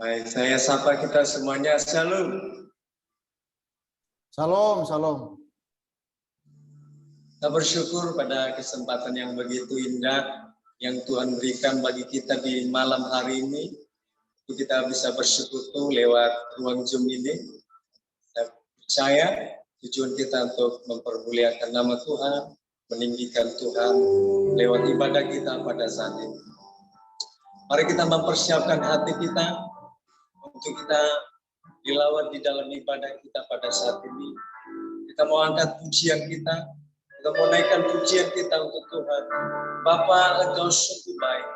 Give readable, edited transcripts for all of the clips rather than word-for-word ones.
Baik, saya sapa kita semuanya. Shalom. Salam, salam. Kita bersyukur pada kesempatan yang begitu indah yang Tuhan berikan bagi kita di malam hari ini. Kita bisa bersekutu lewat ruang Zoom ini. Saya percaya tujuan kita untuk mempermuliakan nama Tuhan, meninggikan Tuhan lewat ibadah kita pada saat ini. Mari kita mempersiapkan hati kita untuk kita dilawat di dalam ibadah kita pada saat ini. Kita mau angkat pujian kita mau naikkan pujian kita untuk Tuhan. Bapa, Engkau sungguh baik.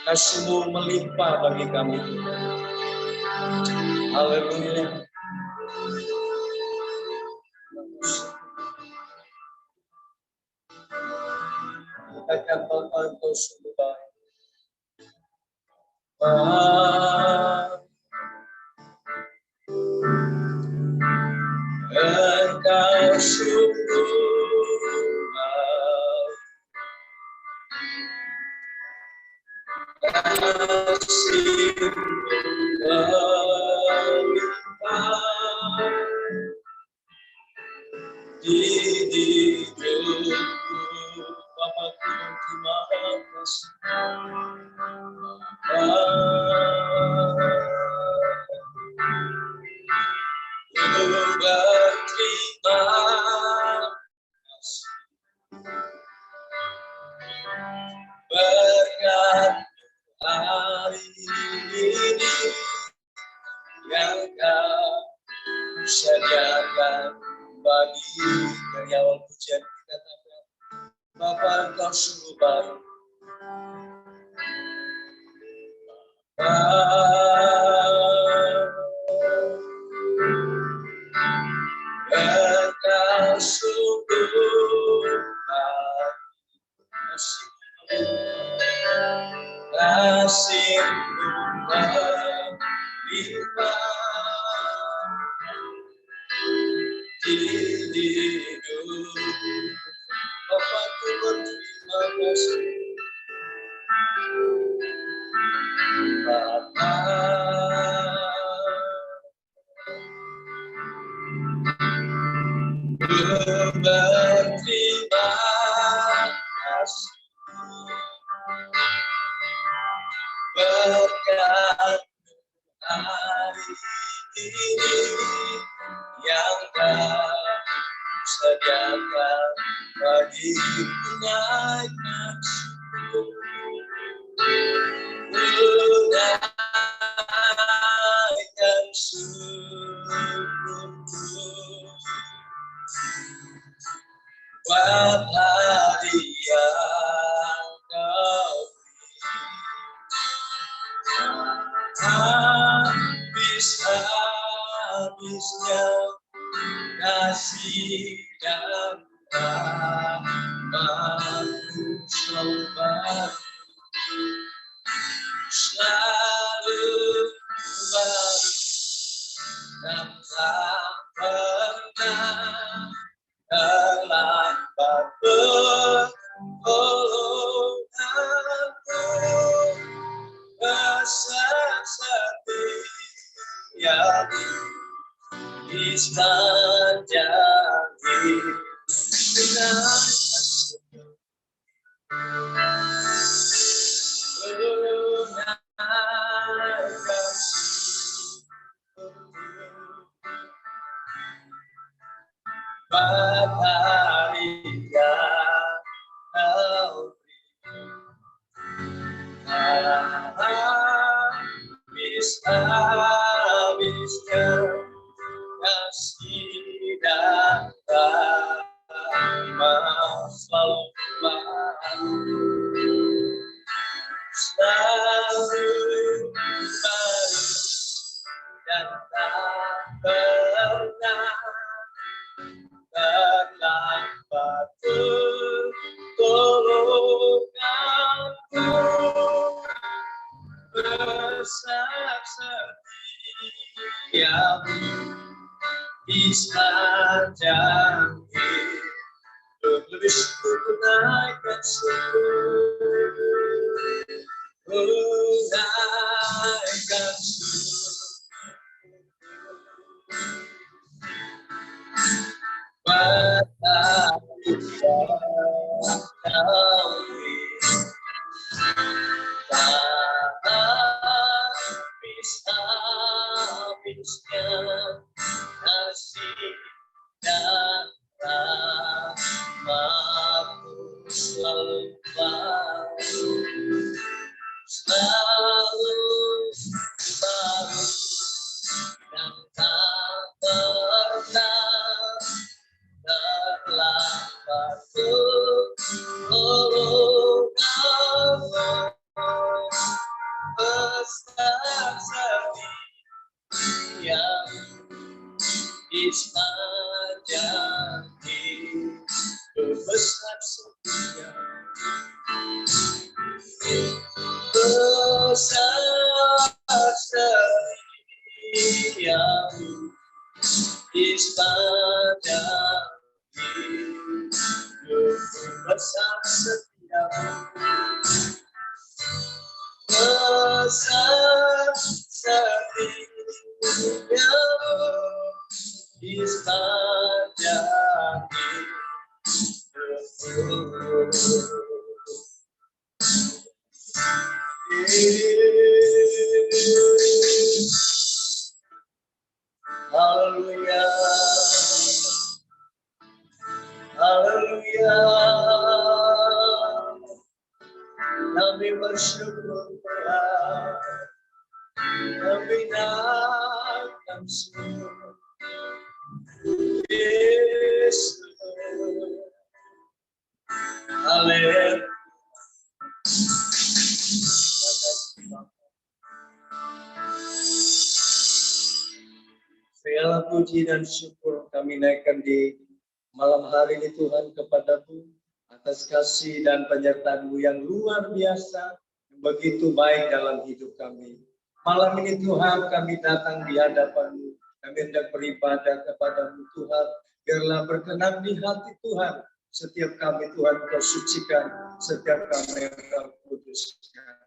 Kasih-Mu melimpah bagi kami. Haleluya. Katakan Bapa, Engkau sungguh baik. Engkau sungguh baik. Kasih-Mu melimpah di hidupku. Bapa-Ku terima kasih. Berkat hari ini yang Kau sediakan bagi karyawan pujian kita. Bapa, Engkau sungguh baik. Engkau sungguh baik. Kasih-Mu melimpah di hidupku. Bapa-Ku berterima kasih. Bapa, berterima kasih. Berkat hari ini yang Kau sediakan bagi naikkan syukur, naikkan syukurku buat hari yang Kau habis-habisnya kasih dan rahmat-Mu selalu baru, selalu baru, dan tak pernah terlambat pertolongan-Mu. Besar setiamu di sepanjang hidup. Matahari yang Kau habis-habisnya kasih dan rahmat selalu baru, selalu baru, dan tak pernah terlambat pertolongan-Mu. Besar setiamu di sepanjang hidup. Lebih syukur, naikkan syukur. Unaikan habis-habisnya kasih dan rahmat-Mu selalu baru, selalu baru dan tak pernah terlambat. Oh, kamu besar setia di sepanjang hidup, besar setia, besar setia di sepanjang hidup, besar setia, besar setia di sepanjang hidup. Haleluya, haleluya. Kami bersyukur Tuhan, kami akan syukur Yesus. Haleluya. Segala puji dan syukur kami naikkan di malam hari ini Tuhan kepada-Mu atas kasih dan penyertaan-Mu yang luar biasa, yang begitu baik dalam hidup kami. Malam ini Tuhan kami datang di hadapan-Mu, kami hendak beribadah kepada-Mu Tuhan. Biarlah berkenan di hati Tuhan, setiap kami Tuhan Kau sucikan, setiap kami Kau kuduskan.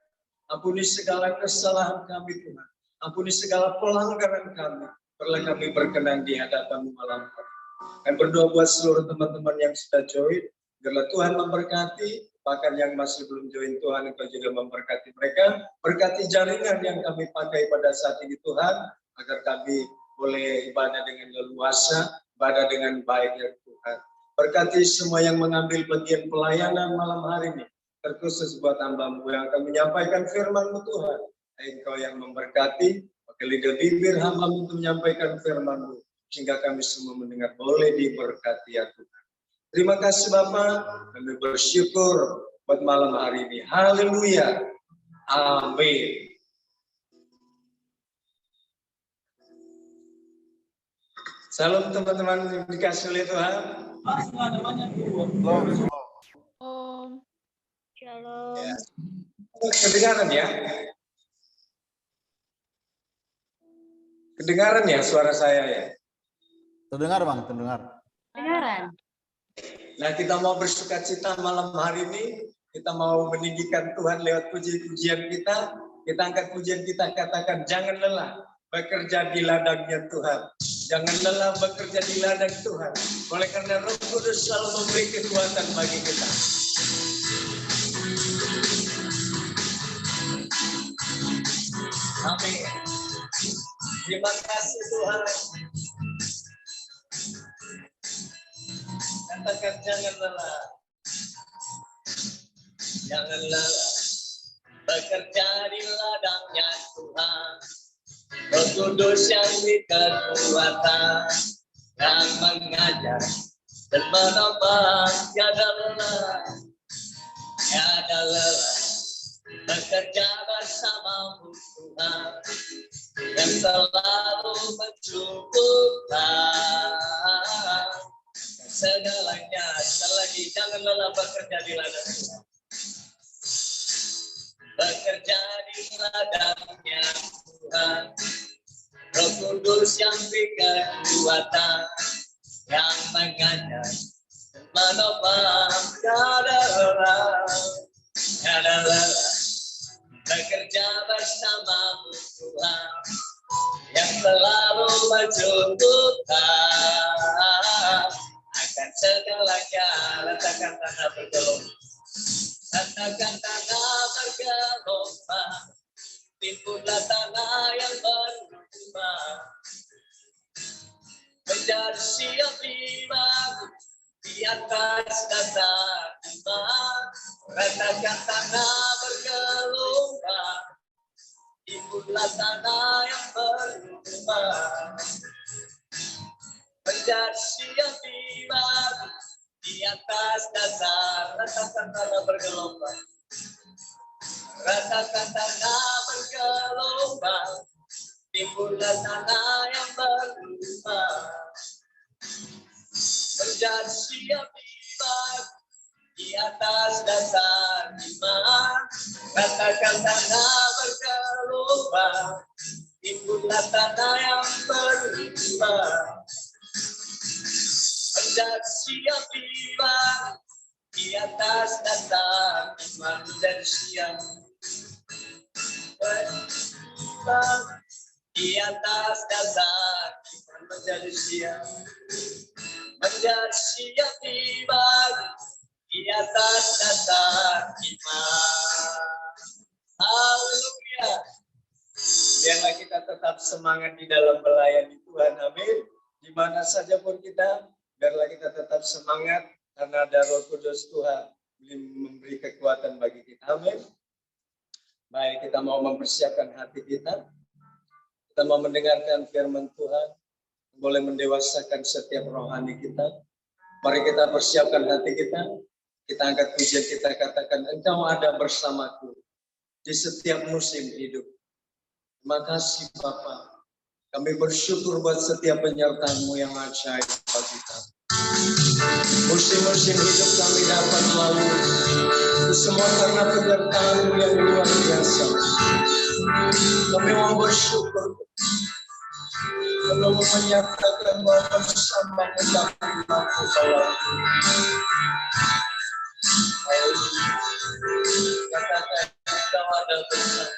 Ampuni segala kesalahan kami Tuhan, ampuni segala pelanggaran kami. Biarlah kami berkenan di hadapan-Mu malam hari. Kami berdoa buat seluruh teman-teman yang sudah join, biarlah Tuhan memberkati, bahkan yang masih belum join Tuhan, Engkau juga memberkati mereka. Berkati jaringan yang kami pakai pada saat ini Tuhan, agar kami boleh ibadah dengan leluasa, ibadah dengan baik ya Tuhan. Berkati semua yang mengambil bagian pelayanan malam hari ini, terkhusus buat hamba-Mu yang akan menyampaikan firman-Mu Tuhan. Engkau yang memberkati, pakai lidah bibir hamba-Mu untuk menyampaikan firman-Mu, sehingga kami semua mendengar, boleh diberkati ya Tuhan. Terima kasih Bapak, kami bersyukur buat malam hari ini. Haleluya. Amin. Salam teman-teman yang dikasih oleh Tuhan. Om. Shalom. Ya. Kedengaran ya? Kedengaran ya suara saya ya? Terdengar Bang, terdengar. Kedengaran. Nah, kita mau bersukacita malam hari ini, kita mau meninggikan Tuhan lewat puji-pujian kita. Kita angkat pujian kita, katakan jangan lelah bekerja di ladangnya Tuhan. Jangan lelah bekerja di ladang Tuhan. Oleh karena Roh Kudus selalu memberi kekuatan bagi kita. Amin. Terima kasih Tuhan. Katakan jangan lelah. Jangan lelah bekerja di ladangnya Tuhan. Roh Kudus yang dikekuatan, yang mengajar dan menopang, tiada lelah, tiada lelah. Bekerja bersamamu Tuhan, yang selalu mencukupkan segalanya. Sekali lagi, jangan lelah bekerja di ladang Tuhan. Bekerja di ladangnya Tuhan. Roh Kudus yang berikan kekuatan, yang mengajar dan menopang, tiada lelah, tiada lelah. bekerja bersamamu Tuhan, yang selalu mencontohkan akan segalanya. Ratakan tanah bergelombang, ratakan tanah bergelombang, timbullah tanah yang berlubang, menjadi siap iman di atas dasar iman. Ratakan tanah bergelombang, timbullah tanah yang berlubang, menjadi siap iman di atas dasar. Ratakan tanah bergelombang, ratakan tanah bergelombang, timbullah tanah yang berlubang, menjadi siap iman di atas dasar iman. Ratakan tanah bergelombang, timbullah tanah yang berlubang, menjadi siap iman di atas dasar iman. Menjadi siap iman di atas dasar iman. Menjadi siap iman di atas dasar iman. Haleluya. Biarlah kita tetap semangat di dalam melayani Tuhan. Amin. Di mana saja pun kita, biarlah kita tetap semangat karena ada Roh Kudus Tuhan memberi kekuatan bagi kita. Amin. Baik, kita mau mempersiapkan hati kita. Kita mau mendengarkan firman Tuhan. Boleh mendewasakan setiap rohani kita. Mari kita persiapkan hati kita. Kita angkat pujian, kita katakan, Engkau ada bersamaku di setiap musim hidup. Terima kasih Bapa. Kami bersyukur buat setiap penyertaan-Mu yang ajaib bagi kami. Musim-musim hidup kami dapat melalui itu semua karena penyertaan-Mu yang luar biasa. Kami mau bersyukur kalau menyatakan bahwa bersama-Mu kami mampu bawa. Katakan Engkau ada bersama.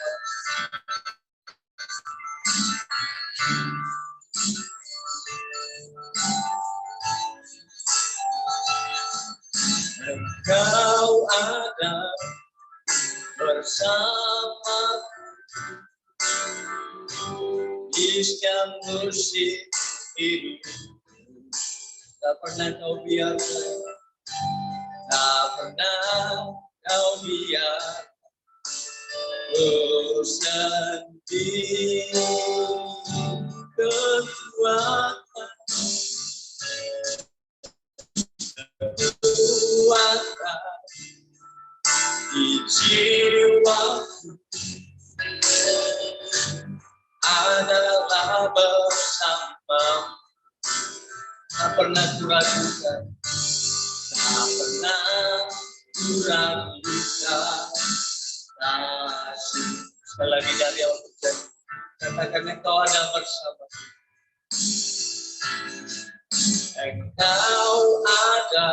Engkau ada bersamaku di setiap musim hidup. Tak pernah Kau biarkan, tak pernah Kau biarkan ku sendiri. Kekuatan di jiwaku adalah bersamamu. Tak pernah kuragukan, tak pernah kuragukan kasih. Sekali lagi dari awal terjadi, katakan Engkau ada bersama. Engkau ada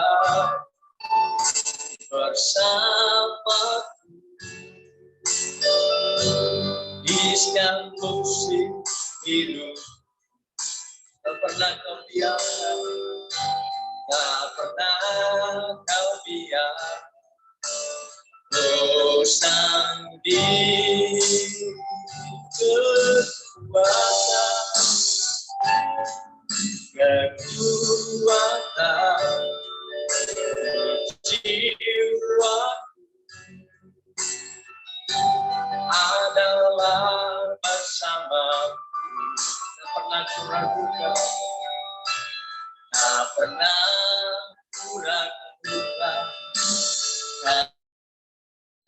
bersamaku di setiap musim hidup. Tak pernah Kau biarkan, tak pernah Kau biarkan bosan di kekuatan jiwa adalah bersamaku. Tak pernah kuragukan, tak pernah kuragukan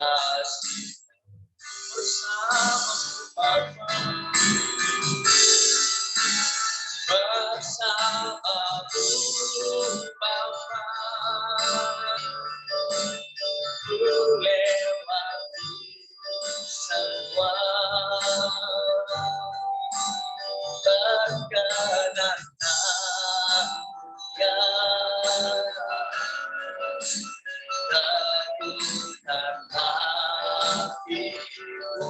kasih bersamaku Bapa, bersamaku Bapa. Ku lewati semua tekanan takutan hatiku,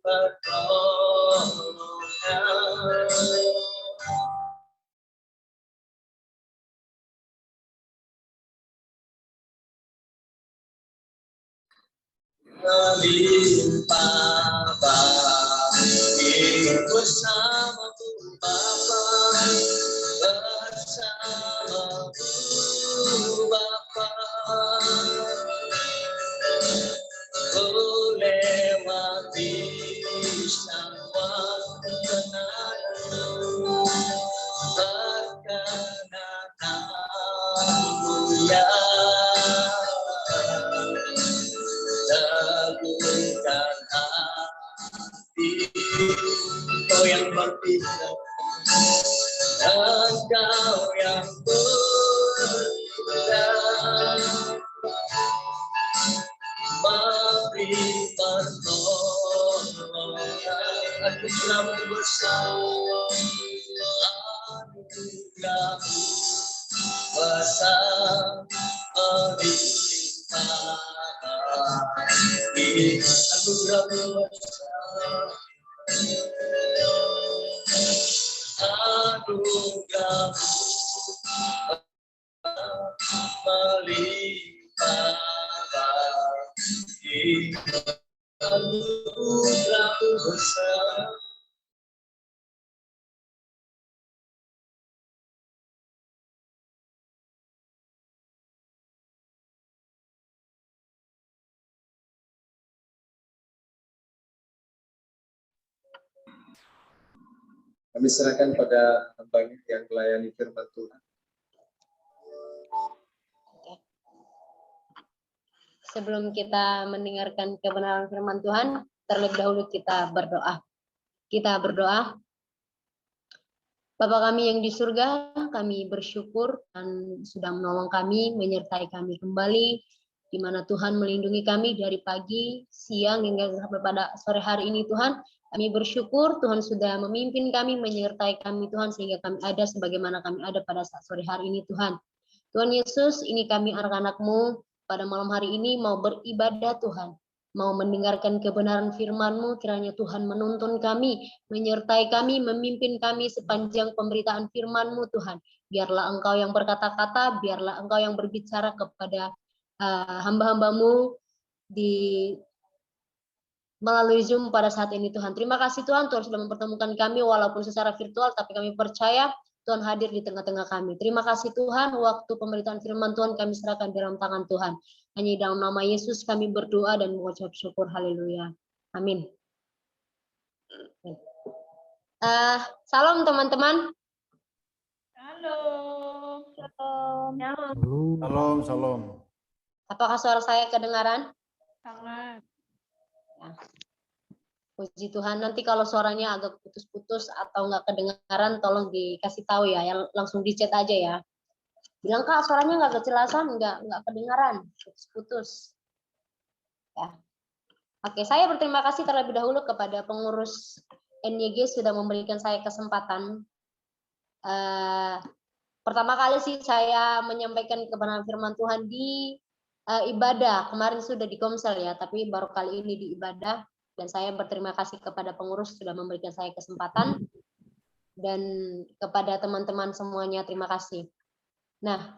pertolongan. Melimpah bagi bersamaku Bapa, bersamaku Bapa. Oh lewati semua kebenaran, perkenananmu ya. Teguhkan hati kau yang berpisah, engkau yang beribadah, beri pertolongan. Aku selalu bersama, anugerahmu besar melimpah. Anugerahmu besar, anugerahmu melimpah bagi anugerahmu besar. Kami serahkan pada hamba yang melayani firman Tuhan. Sebelum kita mendengarkan kebenaran firman Tuhan, terlebih dahulu kita berdoa. Kita berdoa. Bapa kami yang di surga, kami bersyukur dan sudah menolong kami, menyertai kami kembali, di mana Tuhan melindungi kami dari pagi, siang, hingga sampai pada sore hari ini Tuhan. Kami bersyukur Tuhan sudah memimpin kami, menyertai kami Tuhan, sehingga kami ada sebagaimana kami ada pada saat sore hari ini Tuhan. Tuhan Yesus, ini kami anak-anak-Mu pada malam hari ini mau beribadah Tuhan. Mau mendengarkan kebenaran firman-Mu, kiranya Tuhan menuntun kami, menyertai kami, memimpin kami sepanjang pemberitaan firman-Mu Tuhan. Biarlah Engkau yang berkata-kata, biarlah Engkau yang berbicara kepada hamba-hamba-Mu di melalui Zoom pada saat ini Tuhan. Terima kasih Tuhan, Tuhan sudah mempertemukan kami walaupun secara virtual, tapi kami percaya Tuhan hadir di tengah-tengah kami. Terima kasih Tuhan, waktu pemberitaan firman Tuhan kami serahkan dalam tangan Tuhan. Hanya dalam nama Yesus kami berdoa dan mengucap syukur. Haleluya. Amin. Salam teman-teman. Shalom. Salam, salam. Apakah suara saya kedengaran? Sangat. Ya. Puji Tuhan, nanti kalau suaranya agak putus-putus atau nggak kedengaran, tolong dikasih tahu ya, langsung di chat aja ya. Bilang Kak, suaranya nggak kejelasan, nggak kedengaran, putus-putus. Ya. Oke, saya berterima kasih terlebih dahulu kepada pengurus NYG sudah memberikan saya kesempatan. Pertama kali sih saya menyampaikan kebenaran firman Tuhan di ibadah. Kemarin sudah di Komsel ya, tapi baru kali ini di ibadah. Dan saya berterima kasih kepada pengurus sudah memberikan saya kesempatan. Dan kepada teman-teman semuanya, terima kasih. Nah,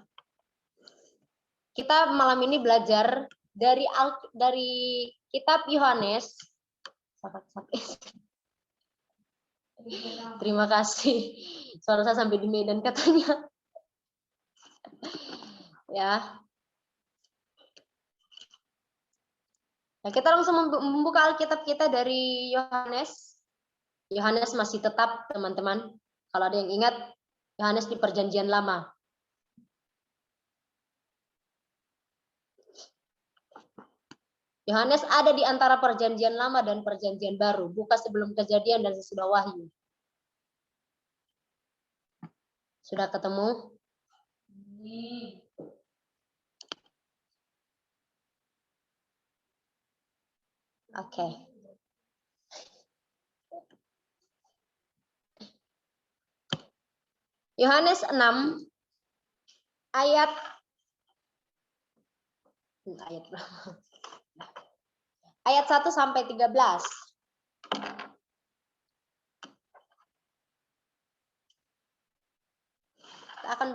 kita malam ini belajar dari kitab Yohanes. Terima kasih. Suara saya sampai di Medan katanya. Ya. Nah, kita langsung membuka Alkitab kita dari Yohanes. Yohanes masih tetap, teman-teman. Kalau ada yang ingat, Yohanes di Perjanjian Lama. Yohanes ada di antara Perjanjian Lama dan Perjanjian Baru. Buka sebelum Kejadian dan sesudah Wahyu. Sudah ketemu? Oke. Yohanes 6 ayat berapa? Ayat 1 sampai 13.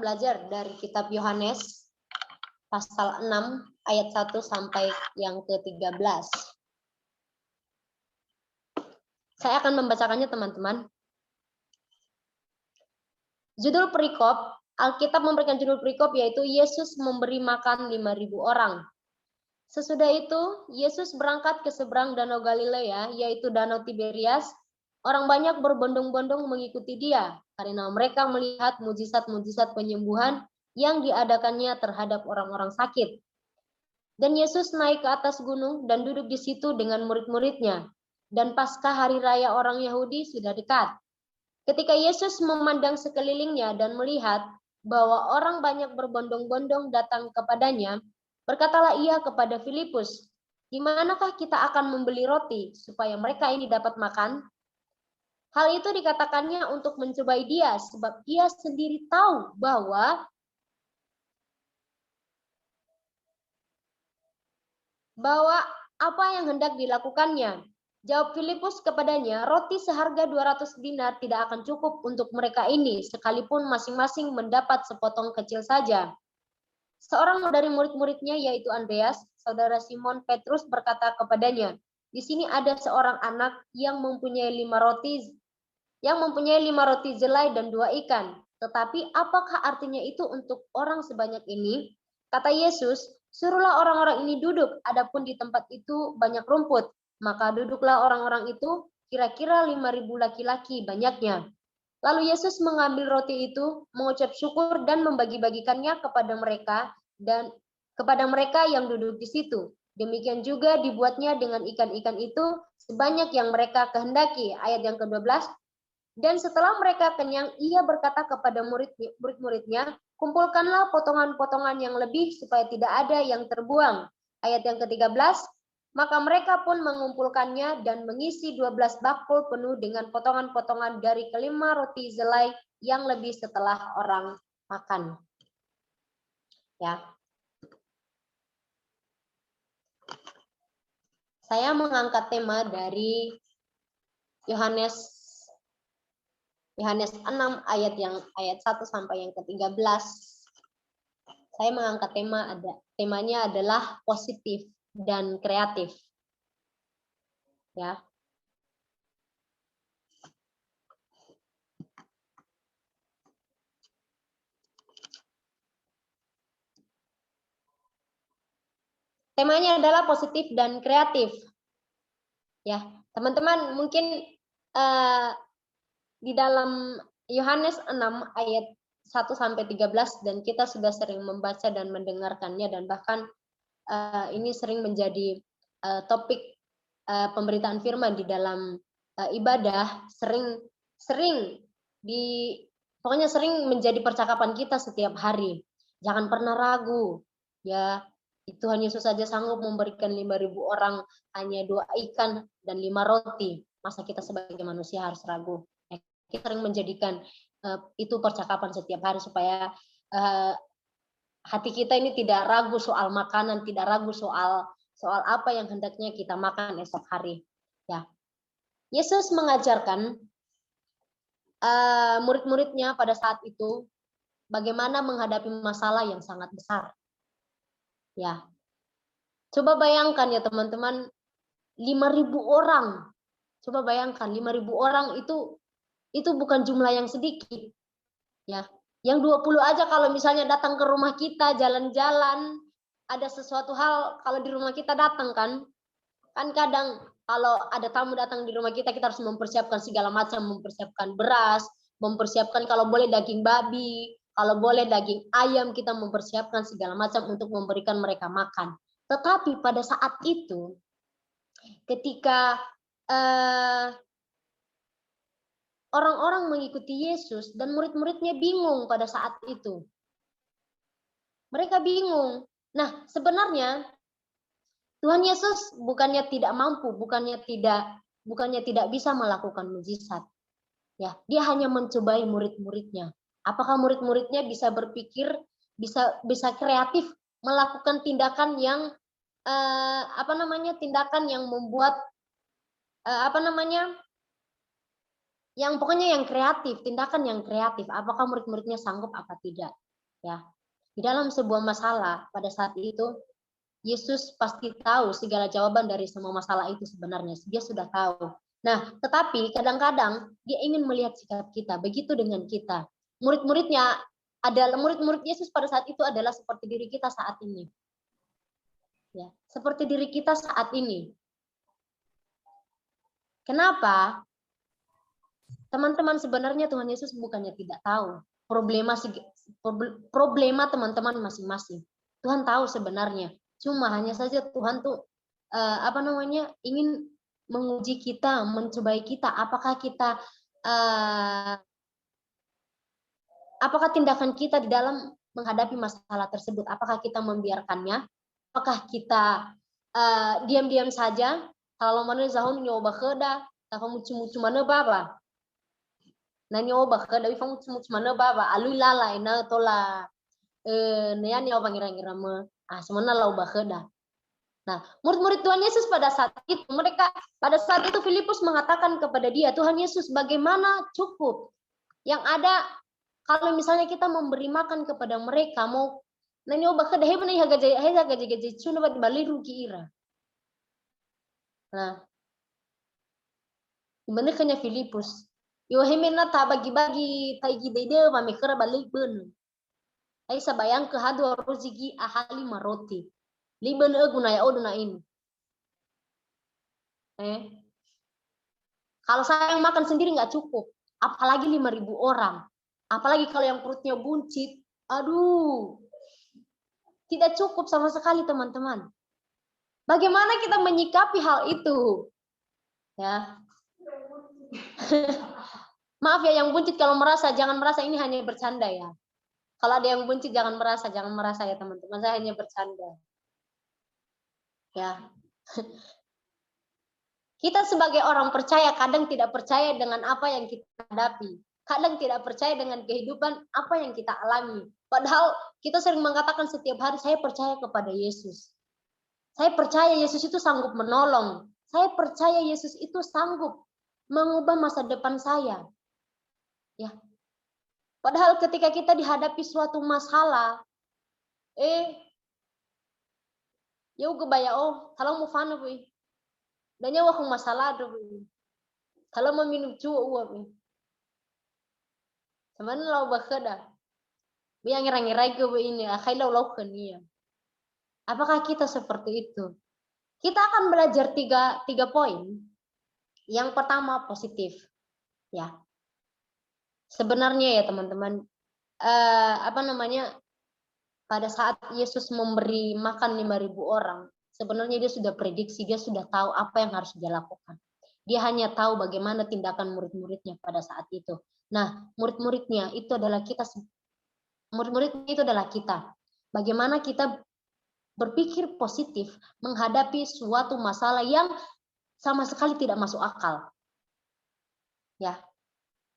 belajar dari kitab Yohanes pasal 6 ayat 1 sampai yang ke-13. Saya akan membacakannya teman-teman. Judul perikop, Alkitab memberikan judul perikop yaitu Yesus memberi makan 5.000 orang. Sesudah itu, Yesus berangkat ke seberang Danau Galilea, yaitu Danau Tiberias. Orang banyak berbondong-bondong mengikuti dia, karena mereka melihat mujizat-mujizat penyembuhan yang diadakannya terhadap orang-orang sakit. Dan Yesus naik ke atas gunung dan duduk di situ dengan murid-muridnya. Dan Paskah hari raya orang Yahudi sudah dekat. Ketika Yesus memandang sekelilingnya dan melihat bahwa orang banyak berbondong-bondong datang kepadanya, berkatalah ia kepada Filipus, "Di manakah kita akan membeli roti supaya mereka ini dapat makan?" Hal itu dikatakannya untuk mencobai dia, sebab ia sendiri tahu bahwa apa yang hendak dilakukannya. Jawab Filipus kepadanya, "Roti seharga 200 dinar tidak akan cukup untuk mereka ini, sekalipun masing-masing mendapat sepotong kecil saja." Seorang dari murid-muridnya, yaitu Andreas, saudara Simon Petrus, berkata kepadanya, "Di sini ada seorang anak yang mempunyai 5 roti zelai dan 2 ikan. Tetapi apakah artinya itu untuk orang sebanyak ini?" Kata Yesus, "Suruhlah orang-orang ini duduk, adapun di tempat itu banyak rumput." Maka duduklah orang-orang itu, kira-kira 5.000 laki-laki banyaknya. Lalu Yesus mengambil roti itu, mengucap syukur dan membagi-bagikannya kepada mereka yang duduk di situ. Demikian juga dibuatnya dengan ikan-ikan itu sebanyak yang mereka kehendaki. Ayat yang ke-12. Dan setelah mereka kenyang, ia berkata kepada murid-muridnya, "Kumpulkanlah potongan-potongan yang lebih supaya tidak ada yang terbuang." Ayat yang ke-13. Maka mereka pun mengumpulkannya dan mengisi 12 bakul penuh dengan potongan-potongan dari kelima roti zelai yang lebih setelah orang makan. Ya. Saya mengangkat tema dari Yohanes 6 ayat 1 sampai yang ke-13. Saya mengangkat temanya adalah positif dan kreatif. Ya. Temanya adalah positif dan kreatif. Ya, teman-teman mungkin di dalam Yohanes 6 ayat 1 sampai 13 dan kita sudah sering membaca dan mendengarkannya dan bahkan ini sering menjadi topik pemberitaan firman di dalam ibadah, pokoknya sering menjadi percakapan kita setiap hari. Jangan pernah ragu, ya. Tuhan Yesus saja sanggup memberikan 5.000 orang hanya 2 ikan dan 5 roti. Masa kita sebagai manusia harus ragu? Kita sering menjadikan itu percakapan setiap hari supaya hati kita ini tidak ragu soal makanan, tidak ragu soal apa yang hendaknya kita makan esok hari. Ya, Yesus mengajarkan murid-muridnya pada saat itu bagaimana menghadapi masalah yang sangat besar. Ya, coba bayangkan ya teman-teman, 5.000 orang. Coba bayangkan 5.000 orang itu bukan jumlah yang sedikit. Ya, yang 20 aja kalau misalnya datang ke rumah kita jalan-jalan, ada sesuatu hal kalau di rumah kita datang kan kadang kalau ada tamu datang di rumah kita harus mempersiapkan segala macam, mempersiapkan beras, mempersiapkan kalau boleh daging babi, kalau boleh daging ayam, kita mempersiapkan segala macam untuk memberikan mereka makan. Tetapi pada saat itu, ketika orang-orang mengikuti Yesus dan murid-muridnya bingung pada saat itu. Mereka bingung. Nah, sebenarnya Tuhan Yesus bukannya tidak mampu, bukannya tidak bisa melakukan mujizat. Ya, dia hanya mencobai murid-muridnya. Apakah murid-muridnya bisa berpikir, bisa kreatif melakukan tindakan yang tindakan yang membuat yang pokoknya yang kreatif, tindakan yang kreatif. Apakah murid-muridnya sanggup apa tidak? Ya, di dalam sebuah masalah pada saat itu Yesus pasti tahu segala jawaban dari semua masalah itu sebenarnya. Dia sudah tahu. Nah, tetapi kadang-kadang dia ingin melihat sikap kita. Begitu dengan kita. Murid-muridnya adalah murid-murid Yesus pada saat itu adalah seperti diri kita saat ini. Ya, seperti diri kita saat ini. Kenapa? Teman-teman, sebenarnya Tuhan Yesus bukannya tidak tahu problema teman-teman masing-masing. Tuhan tahu sebenarnya. Cuma hanya saja Tuhan tuh ingin menguji kita, mencobai kita, apakah tindakan kita di dalam menghadapi masalah tersebut, apakah kita membiarkannya, apakah kita diam-diam saja, kalau mana zahun nyoba keda, kamu cuma baba, na nyoba keda, kamu cuma baba, alui lala ina tola, nean nyoba ngira-ngira me, sebenarnya lau bakeda. Nah, murid-murid Tuhan Yesus pada saat itu Filipus mengatakan kepada dia, Tuhan Yesus, bagaimana cukup? Yang ada kalau misalnya kita memberi makan kepada mereka, mau nanyo bakeda hebna gaji cuna bad baliru kira. Nah, sebenarnya Filipus, yo hemena ta bagi-bagi taigi dede pamikra balik ben. Ai sabayang ke hadu rozigi ahali maroti. Liban guna ya oduna ini. Kalau saya yang makan sendiri nggak cukup, apalagi 5.000 orang. Apalagi kalau yang perutnya buncit, aduh, tidak cukup sama sekali teman-teman. Bagaimana kita menyikapi hal itu? Ya, maaf ya yang buncit kalau merasa, jangan merasa ini hanya bercanda ya. Kalau ada yang buncit jangan merasa ya teman-teman, saya hanya bercanda. Ya. Kita sebagai orang percaya kadang tidak percaya dengan apa yang kita hadapi. Kadang tidak percaya dengan kehidupan apa yang kita alami. Padahal kita sering mengatakan setiap hari saya percaya kepada Yesus. Saya percaya Yesus itu sanggup menolong. Saya percaya Yesus itu sanggup mengubah masa depan saya. Ya. Padahal ketika kita dihadapi suatu masalah, ya gebaya kalau mau fana boy. Dan nyawa kong masalah do boy. Kalau mau minum cuo boy. Sama lau bakeda. Biang ngira-ngira ke ini, akai lau kenia. Apakah kita seperti itu? Kita akan belajar tiga poin. Yang pertama positif. Ya. Sebenarnya ya teman-teman, pada saat Yesus memberi makan 5.000 orang, sebenarnya dia sudah prediksi, dia sudah tahu apa yang harus dia lakukan. Dia hanya tahu bagaimana tindakan murid-muridnya pada saat itu. Nah, murid-muridnya itu adalah kita. Murid-muridnya itu adalah kita. Bagaimana kita berpikir positif menghadapi suatu masalah yang sama sekali tidak masuk akal. Ya.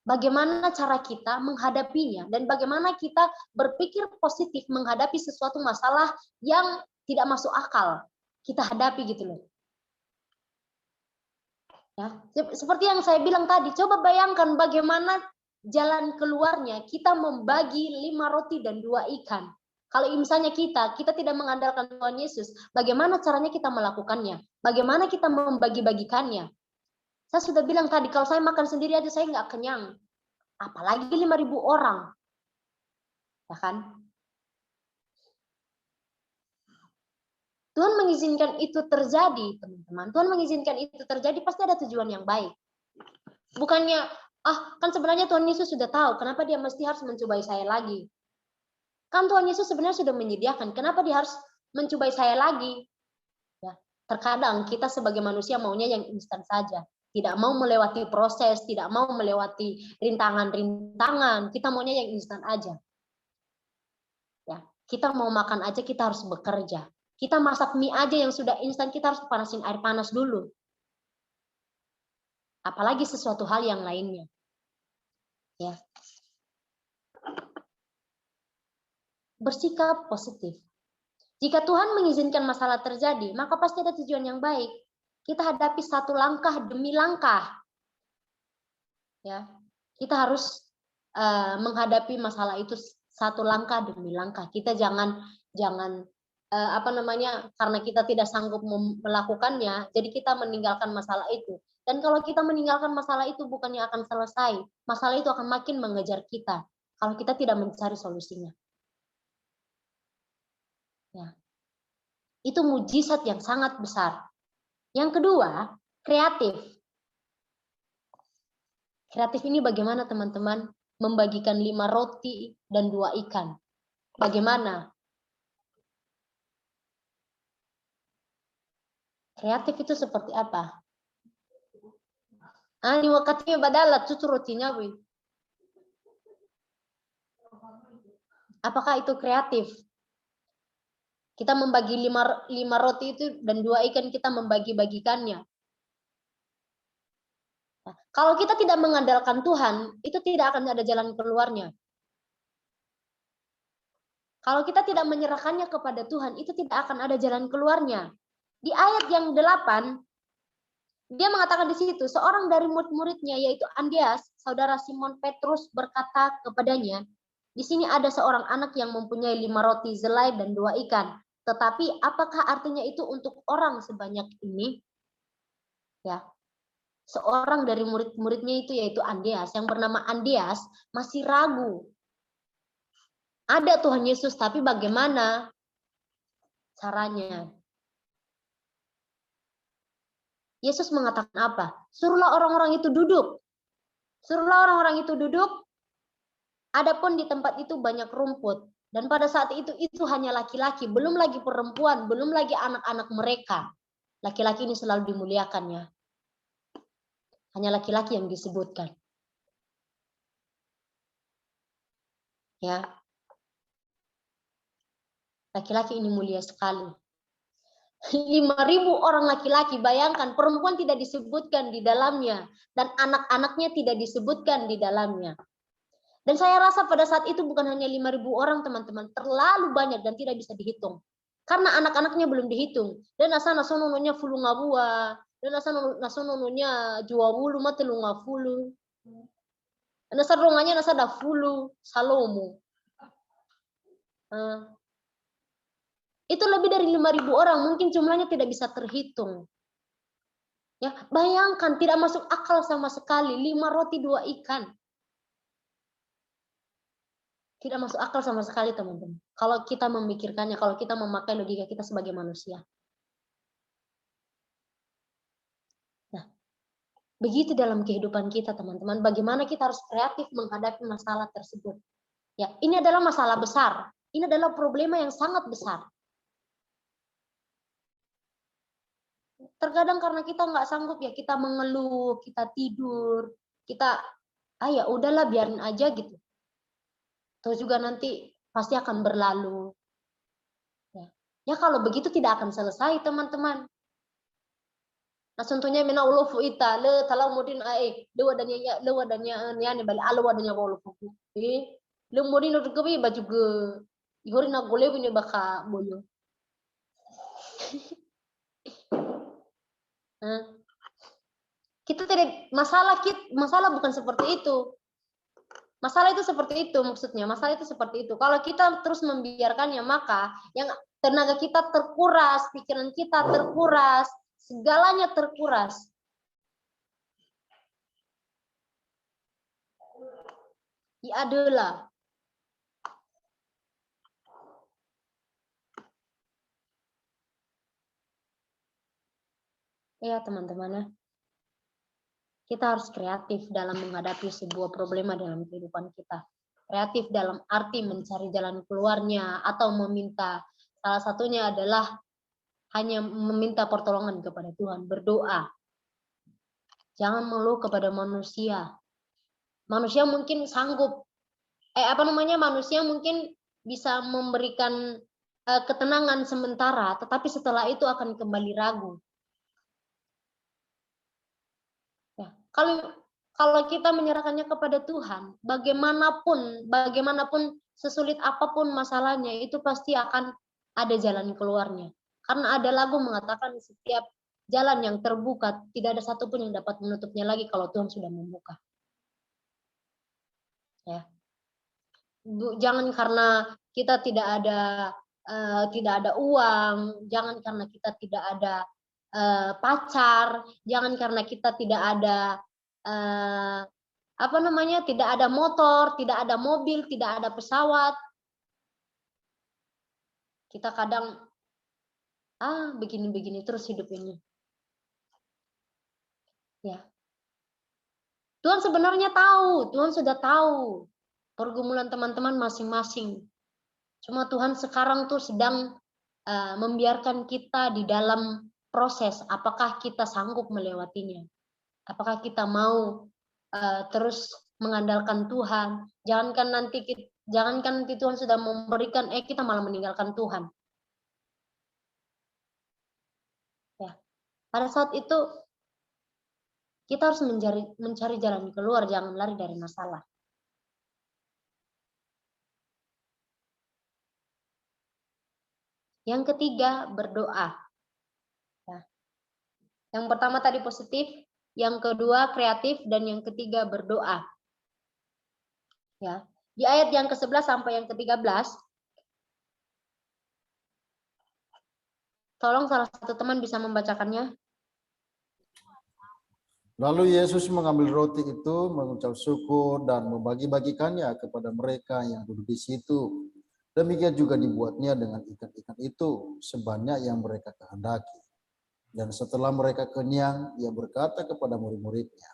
Bagaimana cara kita menghadapinya dan bagaimana kita berpikir positif menghadapi sesuatu masalah yang tidak masuk akal kita hadapi gitu loh. Ya, seperti yang saya bilang tadi, coba bayangkan bagaimana jalan keluarnya kita membagi 5 roti dan 2 ikan. Kalau misalnya kita tidak mengandalkan Tuhan Yesus, bagaimana caranya kita melakukannya? Bagaimana kita membagi-bagikannya? Saya sudah bilang tadi, kalau saya makan sendiri aja saya nggak kenyang. Apalagi 5.000 orang. Ya kan? Tuhan mengizinkan itu terjadi, teman-teman. Tuhan mengizinkan itu terjadi, pasti ada tujuan yang baik. Bukannya, kan sebenarnya Tuhan Yesus sudah tahu, kenapa dia mesti harus mencobai saya lagi? Kan Tuhan Yesus sebenarnya sudah menyediakan, kenapa dia harus mencobai saya lagi? Ya, terkadang kita sebagai manusia maunya yang instan saja. Tidak mau melewati proses, tidak mau melewati rintangan-rintangan. Kita maunya yang instan aja. Ya, kita mau makan aja kita harus bekerja. Kita masak mie aja yang sudah instan, kita harus panasin air panas dulu. Apalagi sesuatu hal yang lainnya. Ya. Bersikap positif. Jika Tuhan mengizinkan masalah terjadi, maka pasti ada tujuan yang baik. Kita hadapi satu langkah demi langkah. Ya, kita harus menghadapi masalah itu satu langkah demi langkah. Kita jangan karena kita tidak sanggup melakukannya, jadi kita meninggalkan masalah itu. Dan kalau kita meninggalkan masalah itu bukannya akan selesai, masalah itu akan makin mengejar kita kalau kita tidak mencari solusinya. Ya. Itu mujizat yang sangat besar. Yang kedua, kreatif. Kreatif ini bagaimana teman-teman? Membagikan 5 roti dan 2 ikan. Bagaimana? Kreatif itu seperti apa? Ini waktunya badalat cucu rotinya, Wi. Apakah itu kreatif? Kita membagi 5 roti itu dan 2 ikan, kita membagi-bagikannya. Nah, kalau kita tidak mengandalkan Tuhan, itu tidak akan ada jalan keluarnya. Kalau kita tidak menyerahkannya kepada Tuhan, itu tidak akan ada jalan keluarnya. Di ayat yang 8, dia mengatakan di situ, seorang dari murid-muridnya yaitu Andreas, saudara Simon Petrus berkata kepadanya, di sini ada seorang anak yang mempunyai 5 roti zelai dan 2 ikan. Tetapi apakah artinya itu untuk orang sebanyak ini? Ya. Seorang dari murid-muridnya itu yaitu Andreas, yang bernama Andreas masih ragu. Ada Tuhan Yesus, tapi bagaimana caranya? Yesus mengatakan apa? Suruhlah orang-orang itu duduk. Suruhlah orang-orang itu duduk. Adapun di tempat itu banyak rumput. Dan pada saat itu hanya laki-laki, belum lagi perempuan, belum lagi anak-anak mereka. Laki-laki ini selalu dimuliakan ya. Hanya laki-laki yang disebutkan. Ya. Laki-laki ini mulia sekali. 5.000 orang laki-laki, bayangkan perempuan tidak disebutkan di dalamnya dan anak-anaknya tidak disebutkan di dalamnya. Dan saya rasa pada saat itu bukan hanya 5.000 orang teman-teman, terlalu banyak dan tidak bisa dihitung. Karena anak-anaknya belum dihitung. Dan asa nasonononya fulu ngabua, dan asa nasonononya jua wulu matelu ngafulu. Dan asa ronganya nasa da fulu salomo. Itu lebih dari 5.000 orang, mungkin jumlahnya tidak bisa terhitung. Ya, bayangkan tidak masuk akal sama sekali, 5 roti 2 ikan. Tidak masuk akal sama sekali, teman-teman. Kalau kita memikirkannya, kalau kita memakai logika kita sebagai manusia. Nah, begitu dalam kehidupan kita, teman-teman, bagaimana kita harus kreatif menghadapi masalah tersebut. Ya, ini adalah masalah besar. Ini adalah problema yang sangat besar. Terkadang karena kita nggak sanggup ya, kita mengeluh, kita tidur, kita ya udahlah biarin aja gitu. Terus juga nanti pasti akan berlalu. Ya kalau begitu tidak akan selesai teman-teman. Nah contohnya mena ulufu ita le talau mudin le wadanya ne bali alo wadanya ulufu. Le mudin do gabi baju ge ihori na gole punya baka boyo. Kita tidak masalah bukan seperti itu. Masalah itu seperti itu maksudnya. Masalah itu seperti itu. Kalau kita terus membiarkannya, maka yang tenaga kita terkuras, pikiran kita terkuras, segalanya terkuras. Ya adalah ya teman-teman, kita harus kreatif dalam menghadapi sebuah problema dalam kehidupan kita. Kreatif dalam arti mencari jalan keluarnya atau meminta. Salah satunya adalah hanya meminta pertolongan kepada Tuhan, berdoa. Jangan mengeluh kepada manusia. Manusia mungkin sanggup, manusia mungkin bisa memberikan ketenangan sementara, tetapi setelah itu akan kembali ragu. Kalau kita menyerahkannya kepada Tuhan, bagaimanapun sesulit apapun masalahnya, itu pasti akan ada jalan keluarnya. Karena ada lagu mengatakan setiap jalan yang terbuka, tidak ada satupun yang dapat menutupnya lagi kalau Tuhan sudah membuka. Ya. Jangan karena kita tidak ada uang, jangan karena kita tidak ada pacar, jangan karena kita tidak ada tidak ada motor, tidak ada mobil, tidak ada pesawat. Kita kadang begini-begini terus hidup ini. Ya. Tuhan sebenarnya tahu, Tuhan sudah tahu pergumulan teman-teman masing-masing. Cuma Tuhan sekarang tuh sedang membiarkan kita di dalam proses. Apakah kita sanggup melewatinya? Apakah kita mau terus mengandalkan Tuhan? Jangankan nanti Tuhan sudah memberikan, kita malah meninggalkan Tuhan. Ya, pada saat itu kita harus mencari jalan keluar, jangan lari dari masalah. Yang ketiga, berdoa. Ya. Yang pertama tadi positif, yang kedua kreatif, dan yang ketiga berdoa. Ya. Di ayat yang ke-11 sampai yang ke-13, tolong salah satu teman bisa membacakannya. Lalu Yesus mengambil roti itu, mengucap syukur dan membagi-bagikannya kepada mereka yang duduk di situ. Demikian juga dibuatnya dengan ikan-ikan itu, sebanyak yang mereka kehendaki. Dan setelah mereka kenyang, ia berkata kepada murid-muridnya,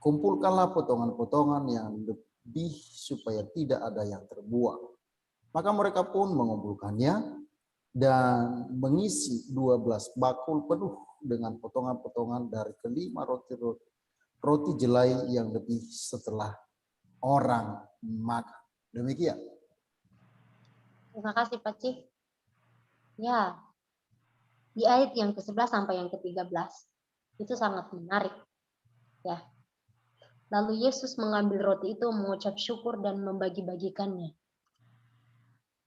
kumpulkanlah potongan-potongan yang lebih supaya tidak ada yang terbuang. Maka mereka pun mengumpulkannya dan mengisi 12 bakul penuh dengan potongan-potongan dari kelima roti jelai yang lebih setelah orang makan. Demikian. Terima kasih Pak Cik. Ya, di ayat yang ke-11 sampai yang ke-13 itu sangat menarik. Ya. Lalu Yesus mengambil roti itu, mengucap syukur dan membagi-bagikannya.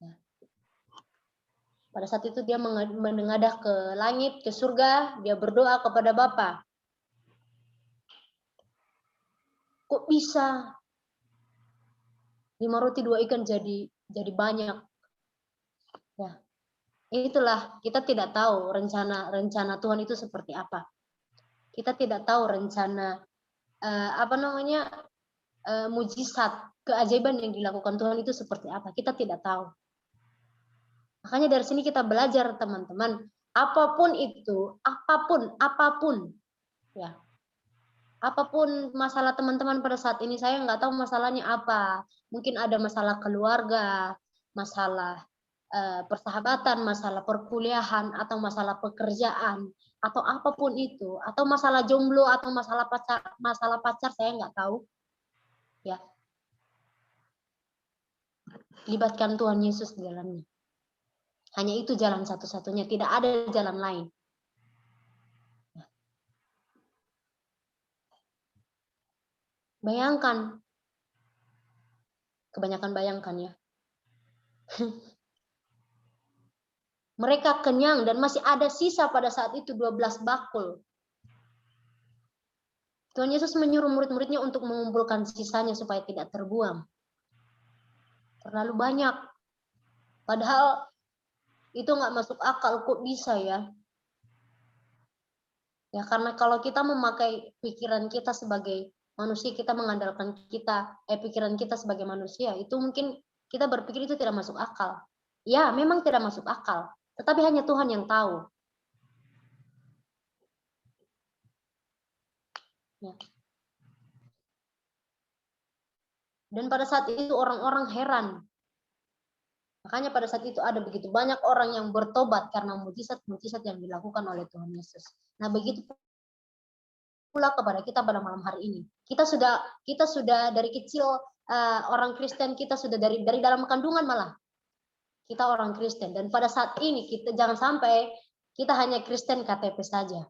Ya. Pada saat itu dia menengadah ke langit, ke surga, dia berdoa kepada Bapa. Kok bisa 5 roti 2 ikan jadi banyak? Ya. Itulah, kita tidak tahu rencana Tuhan itu seperti apa. Kita tidak tahu rencana mujizat, keajaiban yang dilakukan Tuhan itu seperti apa. Kita tidak tahu. Makanya dari sini kita belajar teman-teman, apapun itu, apapun, ya, apapun masalah teman-teman pada saat ini, saya nggak tahu masalahnya apa. Mungkin ada masalah keluarga, masalah persahabatan, masalah perkuliahan, atau masalah pekerjaan, atau apapun itu, atau masalah jomblo, atau masalah pacar, saya nggak tahu. Ya, libatkan Tuhan Yesus di dalamnya. Hanya itu jalan satu-satunya, tidak ada jalan lain. Bayangkan, kebanyakan bayangkan ya. Mereka kenyang dan masih ada sisa pada saat itu 12 bakul. Tuhan Yesus menyuruh murid-muridnya untuk mengumpulkan sisanya supaya tidak terbuang. Terlalu banyak. Padahal itu nggak masuk akal, kok bisa ya? Ya karena kalau kita memakai pikiran kita sebagai manusia, kita mengandalkan pikiran kita sebagai manusia, itu mungkin kita berpikir itu tidak masuk akal. Ya, memang tidak masuk akal. Tetapi hanya Tuhan yang tahu. Ya. Dan pada saat itu orang-orang heran. Makanya pada saat itu ada begitu banyak orang yang bertobat karena mujizat-mujizat yang dilakukan oleh Tuhan Yesus. Nah, begitu pula kepada kita pada malam hari ini. Kita sudah dari kecil orang Kristen, kita sudah dari dalam kandungan malah. Kita orang Kristen, dan pada saat ini kita jangan sampai kita hanya Kristen KTP saja.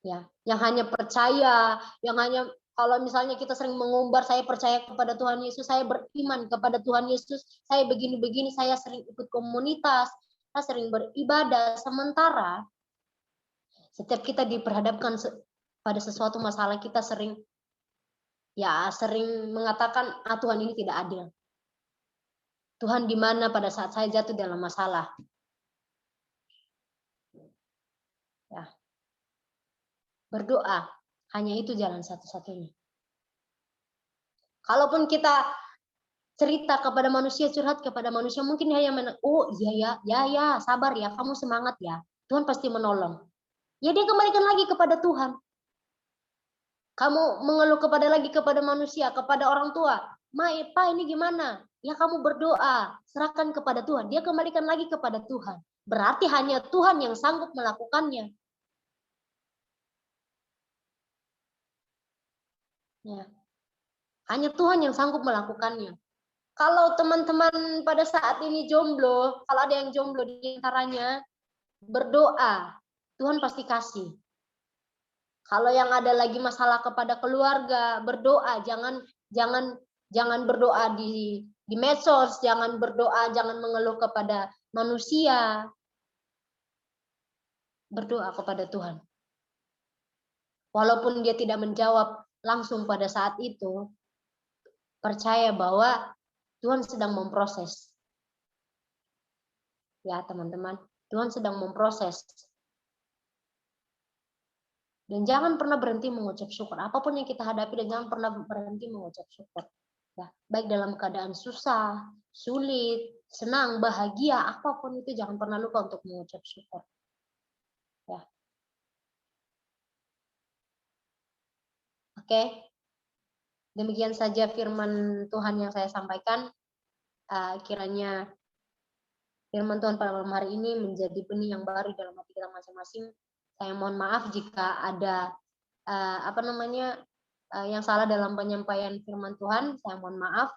Ya, yang hanya percaya, yang hanya kalau misalnya kita sering mengumbar saya percaya kepada Tuhan Yesus, saya beriman kepada Tuhan Yesus, saya begini-begini, saya sering ikut komunitas, saya sering beribadah, sementara setiap kita diperhadapkan pada sesuatu masalah, kita sering ya sering mengatakan, Tuhan ini tidak adil. Tuhan di mana pada saat saya jatuh dalam masalah. Ya. Berdoa, hanya itu jalan satu-satunya. Kalaupun kita cerita kepada manusia, curhat kepada manusia, mungkin dia yang oh iya ya, sabar ya, kamu semangat ya. Tuhan pasti menolong. Ya dia kembalikan lagi kepada Tuhan. Kamu mengeluh lagi kepada manusia, kepada orang tua. Pak ini gimana? Ya kamu berdoa, serahkan kepada Tuhan. Dia kembalikan lagi kepada Tuhan. Berarti hanya Tuhan yang sanggup melakukannya. Ya. Hanya Tuhan yang sanggup melakukannya. Kalau teman-teman pada saat ini jomblo, kalau ada yang jomblo di antaranya, berdoa, Tuhan pasti kasih. Kalau yang ada lagi masalah kepada keluarga, berdoa, jangan berdoa di medsos, jangan berdoa, jangan mengeluh kepada manusia. Berdoa kepada Tuhan. Walaupun dia tidak menjawab langsung pada saat itu, percaya bahwa Tuhan sedang memproses. Ya, teman-teman, Tuhan sedang memproses. Dan jangan pernah berhenti mengucap syukur. Apapun yang kita hadapi, dan jangan pernah berhenti mengucap syukur. Ya, baik dalam keadaan susah, sulit, senang, bahagia, apapun itu jangan pernah lupa untuk mengucap syukur. Ya. Oke. Demikian saja firman Tuhan yang saya sampaikan. Kiranya firman Tuhan pada malam hari ini menjadi benih yang baru dalam hati kita masing-masing. Saya mohon maaf jika ada yang salah dalam penyampaian firman Tuhan. Saya mohon maaf.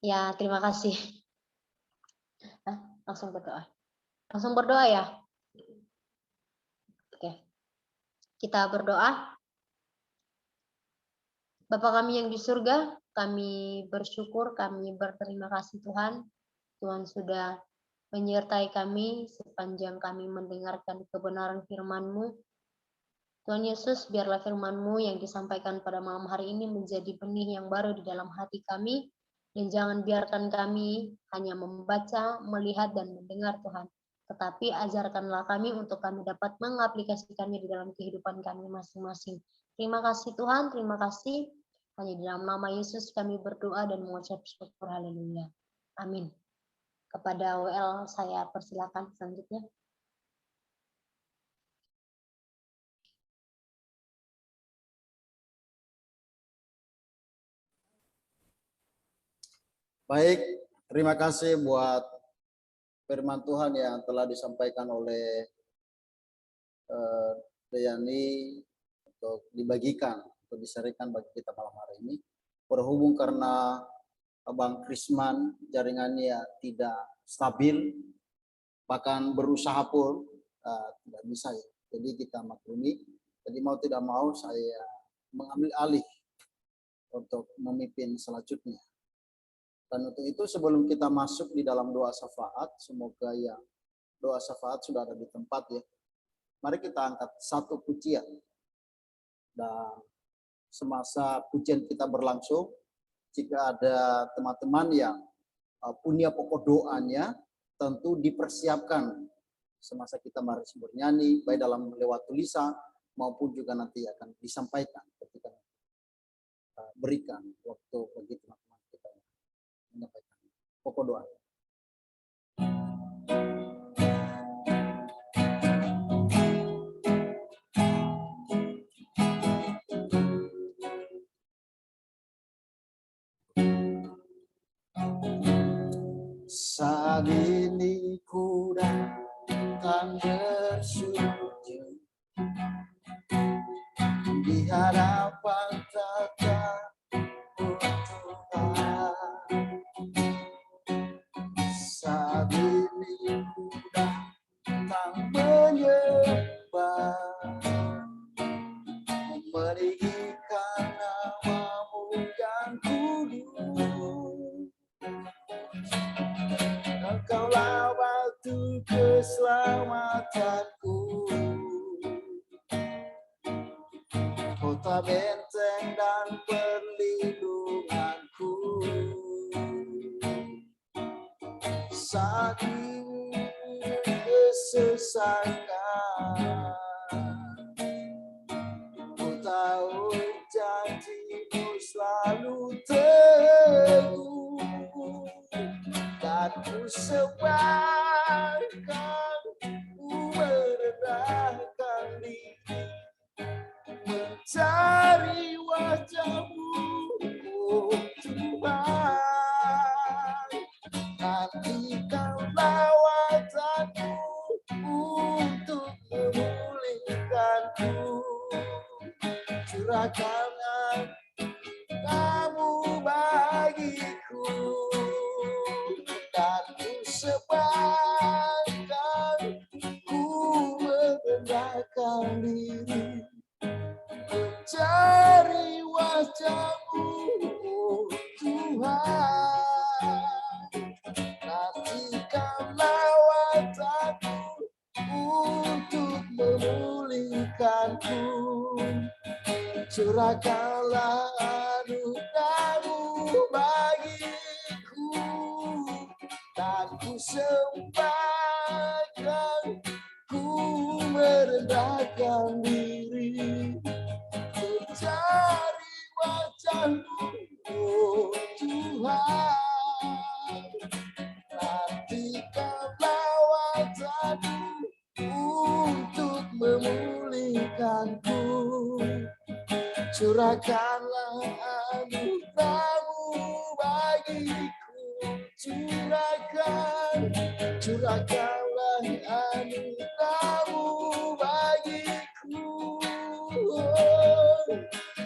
Ya, terima kasih. Langsung berdoa. Langsung berdoa ya. Oke. Kita berdoa. Bapa kami yang di surga, kami bersyukur, kami berterima kasih Tuhan. Tuhan sudah menyertai kami sepanjang kami mendengarkan kebenaran firman-Mu. Tuhan Yesus, biarlah firman-Mu yang disampaikan pada malam hari ini menjadi benih yang baru di dalam hati kami. Dan jangan biarkan kami hanya membaca, melihat, dan mendengar Tuhan. Tetapi ajarkanlah kami untuk kami dapat mengaplikasikannya di dalam kehidupan kami masing-masing. Terima kasih Tuhan, terima kasih. Hanya di dalam nama Yesus kami berdoa dan mengucap syukur. Haleluya. Amin. Kepada WL saya persilakan selanjutnya. Baik, terima kasih buat firman Tuhan yang telah disampaikan oleh Deyani untuk dibagikan, untuk disaringkan bagi kita malam hari ini. Berhubung karena Bang Krisman jaringannya tidak stabil, bahkan berusaha pun tidak bisa ya. Jadi kita maklumi. Jadi mau tidak mau saya mengambil alih untuk memimpin selanjutnya. Dan untuk itu sebelum kita masuk di dalam doa syafaat, semoga ya doa syafaat sudah ada di tempat ya. Mari kita angkat satu pujian. Dan semasa pujian kita berlangsung, jika ada teman-teman yang punya pokok doanya, tentu dipersiapkan semasa kita bernyanyi, baik dalam lewat tulisan maupun juga nanti akan disampaikan ketika berikan waktu bagi teman-teman kita menyampaikan pokok doa. Saat ini ku datang bersujud di hadapan tatamu Tuhan. Saat ini ku datang menyembah, meninggikan namamu yang kudus. Engkaulah batu keselamatanku, Kota benteng dan perlindunganku, saat ini kesesakan. Ku tahu janjimu selalu teguh, dan ku sebarkan, ku merendahkan diri, mencari wajah-Mu, oh Tuhan. Nantikanlah wajah-Mu untuk memulihkanku, curahkan Kamu bagiku, dan ku sebarkan, ku merendahkan diri, mencari wajah-Mu, oh Tuhan. Nantikanlah wajah-Mu untuk memulihkanku, curahkanlah anugerah-Mu bagiku, dan ku sembahkan, ku merendahkan diri, mencari wajah-Mu, oh Tuhan. Nantikanlah wajah-Mu untuk memulihkanku, curahkanlah anugerah-Mu bagiku, curahkanlah anugerah-Mu bagiku, oh,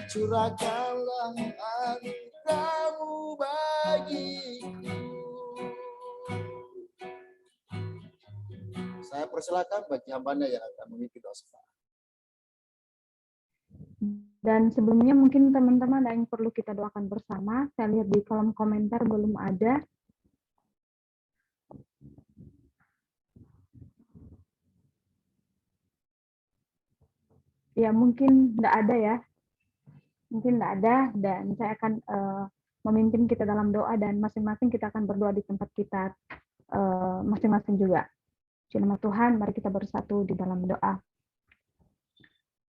curahkanlah anugerah-Mu bagiku. Saya persilakan bagi hambanya yang akan memimpin doa syafaat. Dan sebelumnya mungkin teman-teman ada yang perlu kita doakan bersama. Saya lihat di kolom komentar belum ada. Ya mungkin tidak ada ya. Mungkin tidak ada, dan saya akan memimpin kita dalam doa, dan masing-masing kita akan berdoa di tempat kita masing-masing juga. Di nama Tuhan, mari kita bersatu di dalam doa.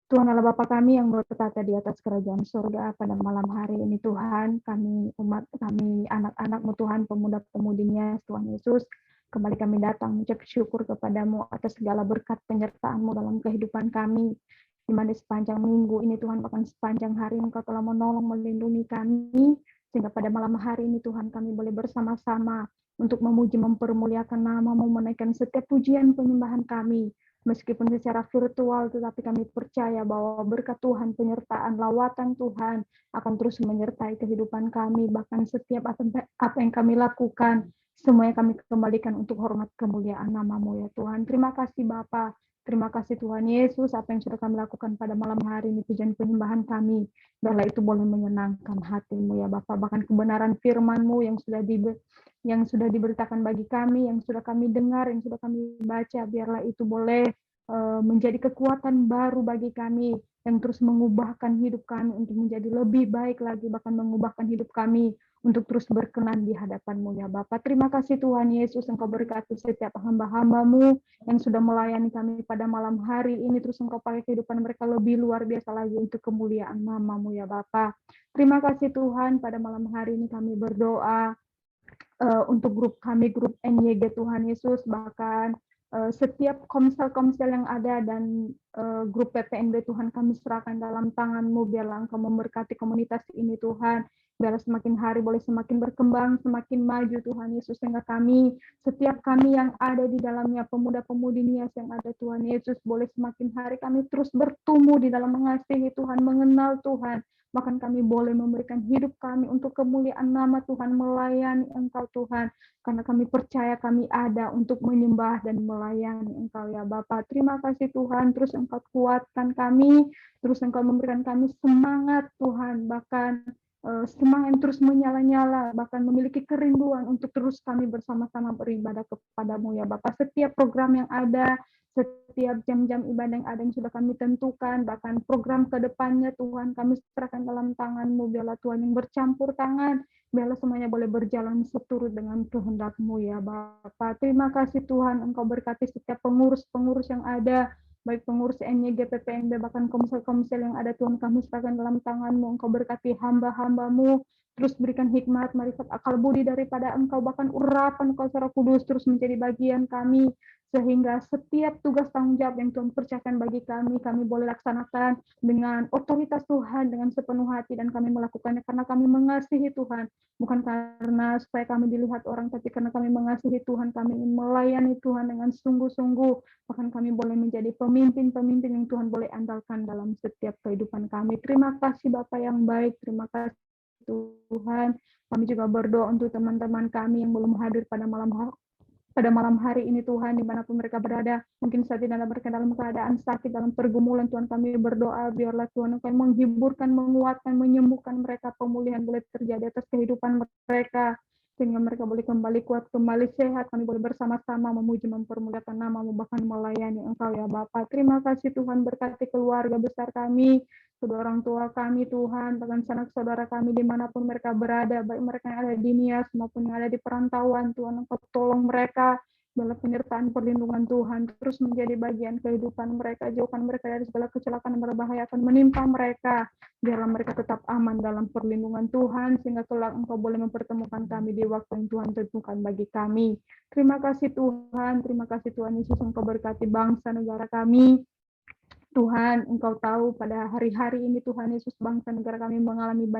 Tuhan Allah Bapa kami yang bertata di atas kerajaan surga, pada malam hari ini Tuhan, kami umat, kami anak-anak-Mu Tuhan, pemuda-pemudinya Tuhan Yesus, kembali kami datang mengucap syukur kepadamu atas segala berkat penyertaan-Mu dalam kehidupan kami, di mana sepanjang minggu ini Tuhan, bahkan sepanjang hari Engkau telah menolong, melindungi kami, sehingga pada malam hari ini Tuhan kami boleh bersama-sama untuk memuji, mempermuliakan nama-Mu, menaikkan setiap pujian penyembahan kami, meskipun secara virtual, tetapi kami percaya bahwa berkat Tuhan, penyertaan, lawatan Tuhan akan terus menyertai kehidupan kami, bahkan setiap apa yang kami lakukan, semuanya kami kembalikan untuk hormat kemuliaan nama-Mu ya Tuhan. Terima kasih Bapa. Terima kasih Tuhan Yesus, apa yang sudah kami lakukan pada malam hari ini, pujian penyembahan kami, biarlah itu boleh menyenangkan hati-Mu ya Bapa, bahkan kebenaran firman-Mu yang sudah diberitakan bagi kami, yang sudah kami dengar, yang sudah kami baca, biarlah itu boleh menjadi kekuatan baru bagi kami, yang terus mengubahkan hidup kami untuk menjadi lebih baik lagi, bahkan mengubahkan hidup kami untuk terus berkenan di hadapan-Mu ya Bapa. Terima kasih Tuhan Yesus, Engkau berkati setiap hamba-hamba-Mu yang sudah melayani kami pada malam hari ini, terus Engkau pakai kehidupan mereka lebih luar biasa lagi untuk kemuliaan nama-Mu ya Bapa. Terima kasih Tuhan, pada malam hari ini kami berdoa untuk grup kami, grup NYG Tuhan Yesus, bahkan setiap komsel-komsel yang ada dan grup PPNB Tuhan kami serahkan dalam tangan-Mu, biarlah Engkau memberkati komunitas ini Tuhan, biarlah semakin hari boleh semakin berkembang, semakin maju Tuhan Yesus, sehingga setiap kami yang ada di dalamnya, pemuda-pemudi Nias yang ada Tuhan Yesus, boleh semakin hari kami terus bertumbuh di dalam mengasihi Tuhan, mengenal Tuhan, bahkan kami boleh memberikan hidup kami untuk kemuliaan nama Tuhan, melayani Engkau Tuhan, karena kami percaya kami ada untuk menyembah dan melayani Engkau ya Bapa. Terima kasih Tuhan, terus Engkau kuatkan kami, terus Engkau memberikan kami semangat Tuhan, bahkan semangat terus menyala-nyala, bahkan memiliki kerinduan untuk terus kami bersama-sama beribadah kepadamu ya Bapa. Setiap program yang ada, setiap jam-jam ibadah yang ada yang sudah kami tentukan, bahkan program ke depannya Tuhan kami serahkan dalam tangan-Mu, biarlah Tuhan yang bercampur tangan, biarlah semuanya boleh berjalan seturut dengan kehendak-Mu ya Bapa. Terima kasih Tuhan, Engkau berkati setiap pengurus-pengurus yang ada, baik pengurus NYG, PPNB, bahkan komsel-komsel yang ada Tuhan kami serahkan dalam tangan-Mu, Engkau berkati hamba-hamba-Mu, terus berikan hikmat, marifat, akal budi daripada Engkau, bahkan urapan Engkau secara kudus terus menjadi bagian kami, sehingga setiap tugas tanggung jawab yang Tuhan percayakan bagi kami boleh laksanakan dengan otoritas Tuhan, dengan sepenuh hati, dan kami melakukannya karena kami mengasihi Tuhan, bukan karena supaya kami dilihat orang, tapi karena kami mengasihi Tuhan, kami ingin melayani Tuhan dengan sungguh-sungguh, bahkan kami boleh menjadi pemimpin-pemimpin yang Tuhan boleh andalkan dalam setiap kehidupan kami. Terima kasih Bapa yang baik, terima kasih Tuhan. Kami juga berdoa untuk teman-teman kami yang belum hadir pada malam hari ini Tuhan, dimanapun mereka berada, mungkin saat ini mereka dalam keadaan sakit, dalam pergumulan, Tuhan kami berdoa, biarlah Tuhan Engkau menghiburkan, menguatkan, menyembuhkan mereka, pemulihan boleh terjadi atas kehidupan mereka, sehingga mereka boleh kembali kuat, kembali sehat, kami boleh bersama-sama memuji, mempermuliakan nama-Mu, bahkan melayani Engkau ya Bapa. Terima kasih Tuhan, berkati keluarga besar kami, kedua orang tua kami Tuhan, bahkan sanak saudara kami dimanapun mereka berada, baik mereka yang ada di Nias maupun yang ada di perantauan, Tuhan Engkau tolong mereka, dalam penyertaan perlindungan Tuhan terus menjadi bagian kehidupan mereka, jauhkan mereka dari segala kecelakaan yang berbahaya akan menimpa mereka, biarlah mereka tetap aman dalam perlindungan Tuhan, sehingga kelak Engkau boleh mempertemukan kami di waktu yang Tuhan tentukan bagi kami. Terima kasih Tuhan Yesus, Engkau berkati bangsa negara kami. Tuhan, Engkau tahu pada hari-hari ini Tuhan Yesus, bangsa negara kami mengalami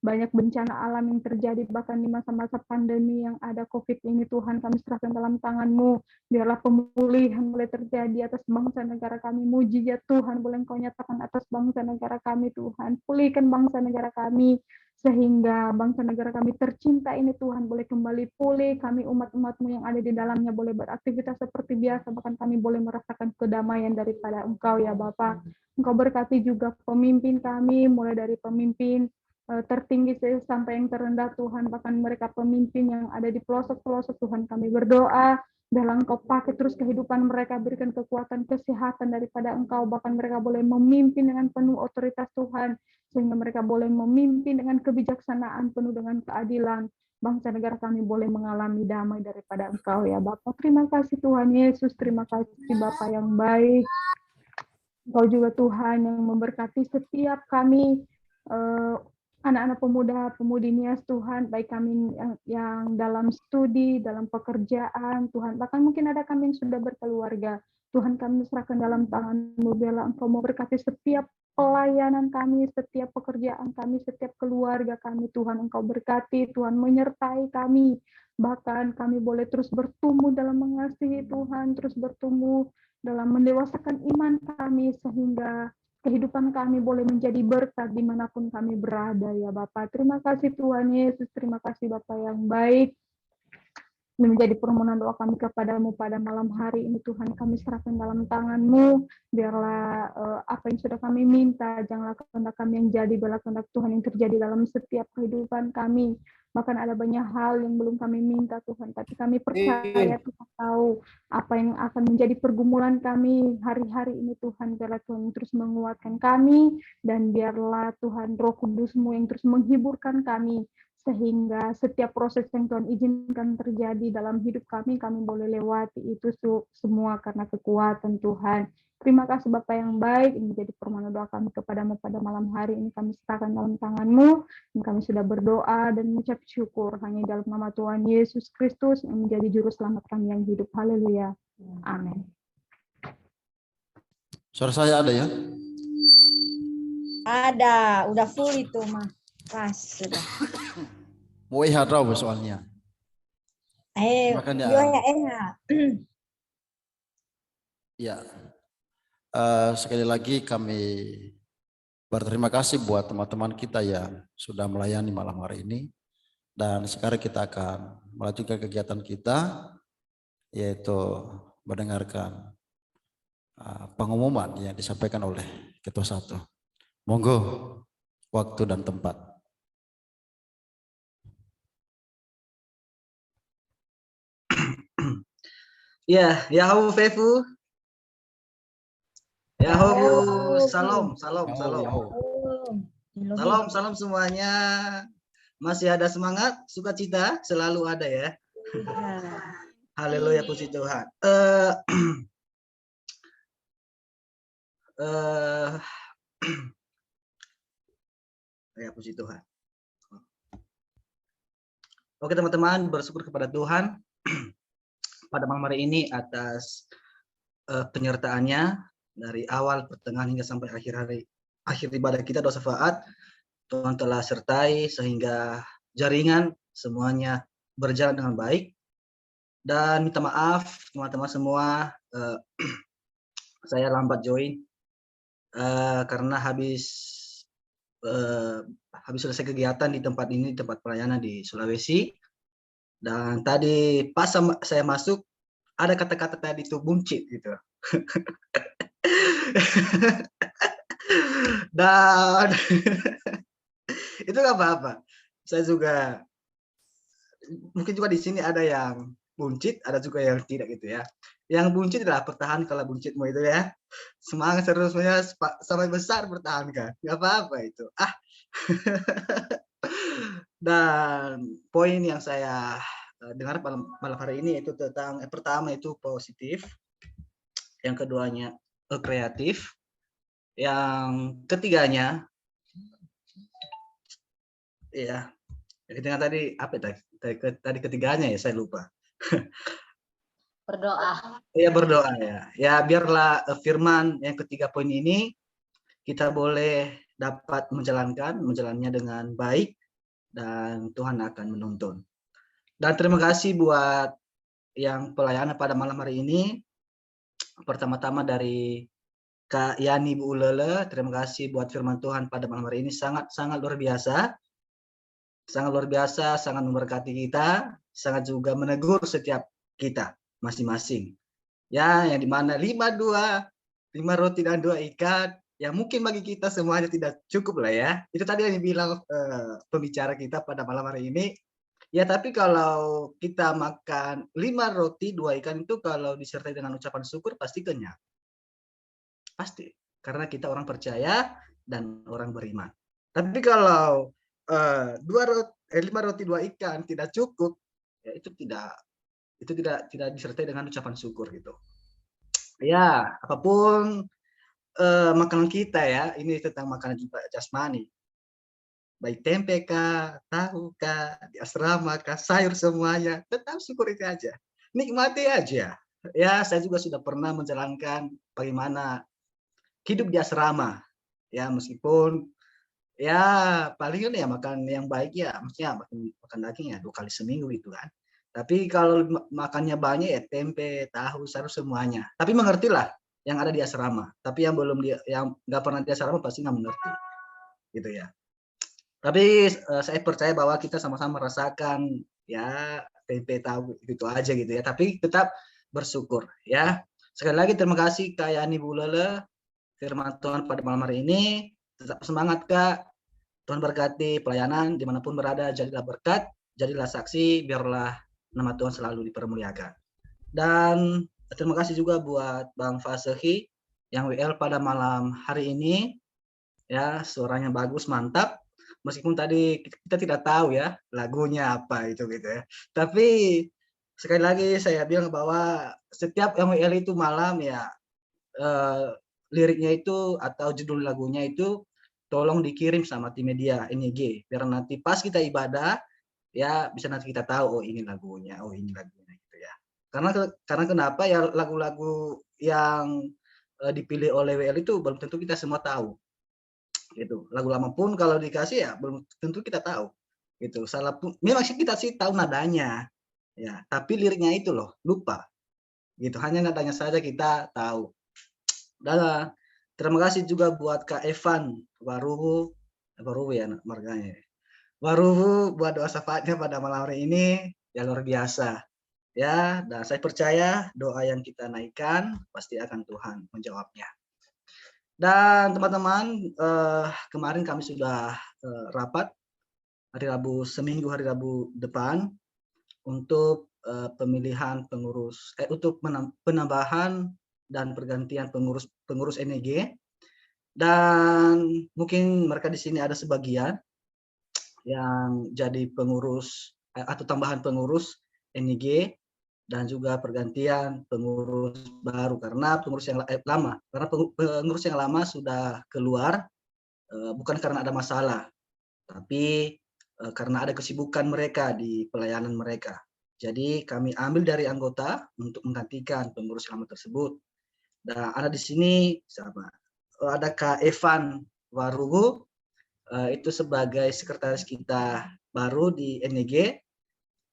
banyak bencana alam yang terjadi, bahkan di masa-masa pandemi yang ada COVID ini Tuhan, kami serahkan dalam tangan-Mu, biarlah pemulihan boleh terjadi atas bangsa negara kami, mujizat Tuhan boleh Engkau nyatakan atas bangsa negara kami Tuhan, pulihkan bangsa negara kami, sehingga bangsa negara kami tercinta ini Tuhan boleh kembali pulih, kami umat-umat-Mu yang ada di dalamnya boleh beraktivitas seperti biasa, bahkan kami boleh merasakan kedamaian daripada Engkau ya Bapa. Engkau berkati juga pemimpin kami, mulai dari pemimpin tertinggi sampai yang terendah Tuhan, bahkan mereka pemimpin yang ada di pelosok-pelosok Tuhan, kami berdoa dalam Engkau pakai terus kehidupan mereka, berikan kekuatan, kesehatan daripada Engkau, bahkan mereka boleh memimpin dengan penuh otoritas Tuhan, sehingga mereka boleh memimpin dengan kebijaksanaan, penuh dengan keadilan, bangsa negara kami boleh mengalami damai daripada Engkau ya Bapa. Terima kasih Tuhan Yesus, terima kasih Bapa yang baik, Engkau juga Tuhan yang memberkati setiap kami, anak-anak pemuda, pemudi Nias Tuhan, baik kami yang dalam studi, dalam pekerjaan Tuhan, bahkan mungkin ada kami yang sudah berkeluarga, Tuhan kami serahkan dalam tangan-Mu, biarlah Engkau memberkati setiap pelayanan kami, setiap pekerjaan kami, setiap keluarga kami Tuhan, Engkau berkati, Tuhan menyertai kami, bahkan kami boleh terus bertumbuh dalam mengasihi Tuhan, terus bertumbuh dalam mendewasakan iman kami, sehingga kehidupan kami boleh menjadi berkat dimanapun kami berada ya Bapak. Terima kasih Tuhan Yesus, terima kasih Bapak yang baik. Ini menjadi permohonan doa kami kepadamu pada malam hari ini Tuhan, kami serahkan dalam tangan-Mu, biarlah apa yang sudah kami minta, janganlah kehendak kami yang jadi, biarlah kehendak Tuhan yang terjadi dalam setiap kehidupan kami. Bahkan ada banyak hal yang belum kami minta Tuhan, tapi kami percaya Tuhan tahu apa yang akan menjadi pergumulan kami hari-hari ini Tuhan. Biarlah Tuhan terus menguatkan kami, dan biarlah Tuhan Roh Kudus-Mu yang terus menghiburkan kami, sehingga setiap proses yang Tuhan izinkan terjadi dalam hidup kami boleh lewati itu semua karena kekuatan Tuhan. Terima kasih Bapak yang baik, ini menjadi permohonan doa kami kepadamu pada malam hari ini, kami serahkan dalam tangan-Mu, dan kami sudah berdoa dan mengucap syukur hanya dalam nama Tuhan Yesus Kristus yang menjadi juru selamat kami yang hidup. Haleluya. Amin. Suara saya ada ya? Ada, udah full itu mah. Pas sudah. Mau iharau soalnya. Makanya. Ya. Sekali lagi kami berterima kasih buat teman-teman kita yang sudah melayani malam hari ini. Dan sekarang kita akan melanjutkan kegiatan kita, yaitu mendengarkan pengumuman yang disampaikan oleh Ketua Satu. Monggo waktu dan tempat. Ya, Yahu Fefu, Yahoo, salam, salam, salam. Shalom. Salam semuanya. Masih ada semangat, sukacita selalu ada ya. Haleluya, puji Tuhan. Ya, puji Tuhan. Oke teman-teman, bersyukur kepada Tuhan pada malam hari ini atas penyertaannya dari awal, pertengahan hingga sampai akhir ibadah kita doa syafaat. Tuhan telah sertai sehingga jaringan semuanya berjalan dengan baik. Dan minta maaf teman-teman semua, saya lambat join karena habis selesai kegiatan di tempat ini, tempat pelayanan di Sulawesi. Dan tadi pas saya masuk, ada kata-kata tadi itu buncit gitu. Dan itu nggak apa-apa. Saya juga mungkin juga di sini ada yang buncit, ada juga yang tidak gitu ya. Yang buncit adalah pertahankanlah buncitmu itu ya. Semangat seterusnya sampai besar pertahankan. Nggak apa-apa itu. Dan poin yang saya dengar malam hari ini itu tentang pertama itu positif, yang keduanya kreatif, yang ketiganya ya, tadi apa tadi ketiganya ya saya lupa. Berdoa. Ya berdoa ya. Ya biarlah firman yang ketiga poin ini kita boleh dapat menjalannya dengan baik dan Tuhan akan menuntun. Dan terima kasih buat yang pelayanan pada malam hari ini. Pertama-tama dari Kak Yani Bu Ulele, terima kasih buat firman Tuhan pada malam hari ini, sangat luar biasa. Sangat luar biasa, sangat memberkati kita, sangat juga menegur setiap kita masing-masing. Ya, yang dimana 5 roti dan 2 ikan, yang mungkin bagi kita semuanya tidak cukup lah ya. Itu tadi yang dibilang pembicara kita pada malam hari ini. Ya, tapi kalau kita makan 5 roti 2 ikan itu kalau disertai dengan ucapan syukur pasti kenyang. Pasti, karena kita orang percaya dan orang beriman. Tapi kalau 5 roti 2 ikan tidak cukup, ya itu tidak disertai dengan ucapan syukur gitu. Ya, apapun makanan kita ya, ini tentang makanan jasmani. Baik tempe kah, tahu kah, di asrama kah, sayur semuanya, tetap syukuri aja. Nikmati aja. Ya, saya juga sudah pernah menjalankan bagaimana hidup di asrama. Ya, meskipun ya paling kan ya makan yang baik ya, maksudnya makan daging ya 2 kali seminggu gitu kan. Tapi kalau makannya banyak ya tempe, tahu, sayur semuanya. Tapi mengertilah yang ada di asrama. Tapi yang nggak pernah di asrama pasti nggak mengerti, gitu ya. Tapi saya percaya bahwa kita sama-sama merasakan ya tempe, tahu gitu aja gitu ya. Tapi tetap bersyukur ya. Sekali lagi terima kasih Kak Yani Bu Ulele, firman Tuhan pada malam hari ini. Tetap semangat Kak. Tuhan berkati pelayanan dimanapun berada, jadilah berkat, jadilah saksi, biarlah nama Tuhan selalu dipermuliakan. Dan terima kasih juga buat Bang Fasehi yang WL pada malam hari ini. Ya, suaranya bagus, mantap. Meskipun tadi kita tidak tahu ya lagunya apa itu gitu ya. Tapi sekali lagi saya bilang bahwa setiap yang WL itu malam ya liriknya itu atau judul lagunya itu tolong dikirim sama tim media NYG biar nanti pas kita ibadah ya bisa nanti kita tahu oh ini lagunya gitu ya. Karena kenapa ya lagu-lagu yang dipilih oleh WL itu belum tentu kita semua tahu. Gitu. Lagu lama pun kalau dikasih ya belum tentu kita tahu. Gitu. Salah pun memang sih kita sih tahu nadanya. Ya, tapi liriknya itu loh lupa. Gitu. Hanya nadanya saja kita tahu. Dan terima kasih juga buat Kak Evan Waruhu ya marganya. Waruhu buat doa syafaatnya pada malam hari ini yang luar biasa. Ya, dan saya percaya doa yang kita naikkan pasti akan Tuhan menjawabnya. Dan teman-teman, kemarin kami sudah rapat hari Rabu seminggu hari Rabu depan untuk pemilihan pengurus untuk penambahan dan pergantian pengurus NEG. Dan mungkin mereka di sini ada sebagian yang jadi pengurus atau tambahan pengurus NEG, dan juga pergantian pengurus baru karena pengurus yang lama sudah keluar, bukan karena ada masalah, tapi karena ada kesibukan mereka di pelayanan mereka. Jadi kami ambil dari anggota untuk menggantikan pengurus lama tersebut. Dan ada di sini siapa? Ada Kak Evan Warugu, itu sebagai sekretaris kita baru di NEG.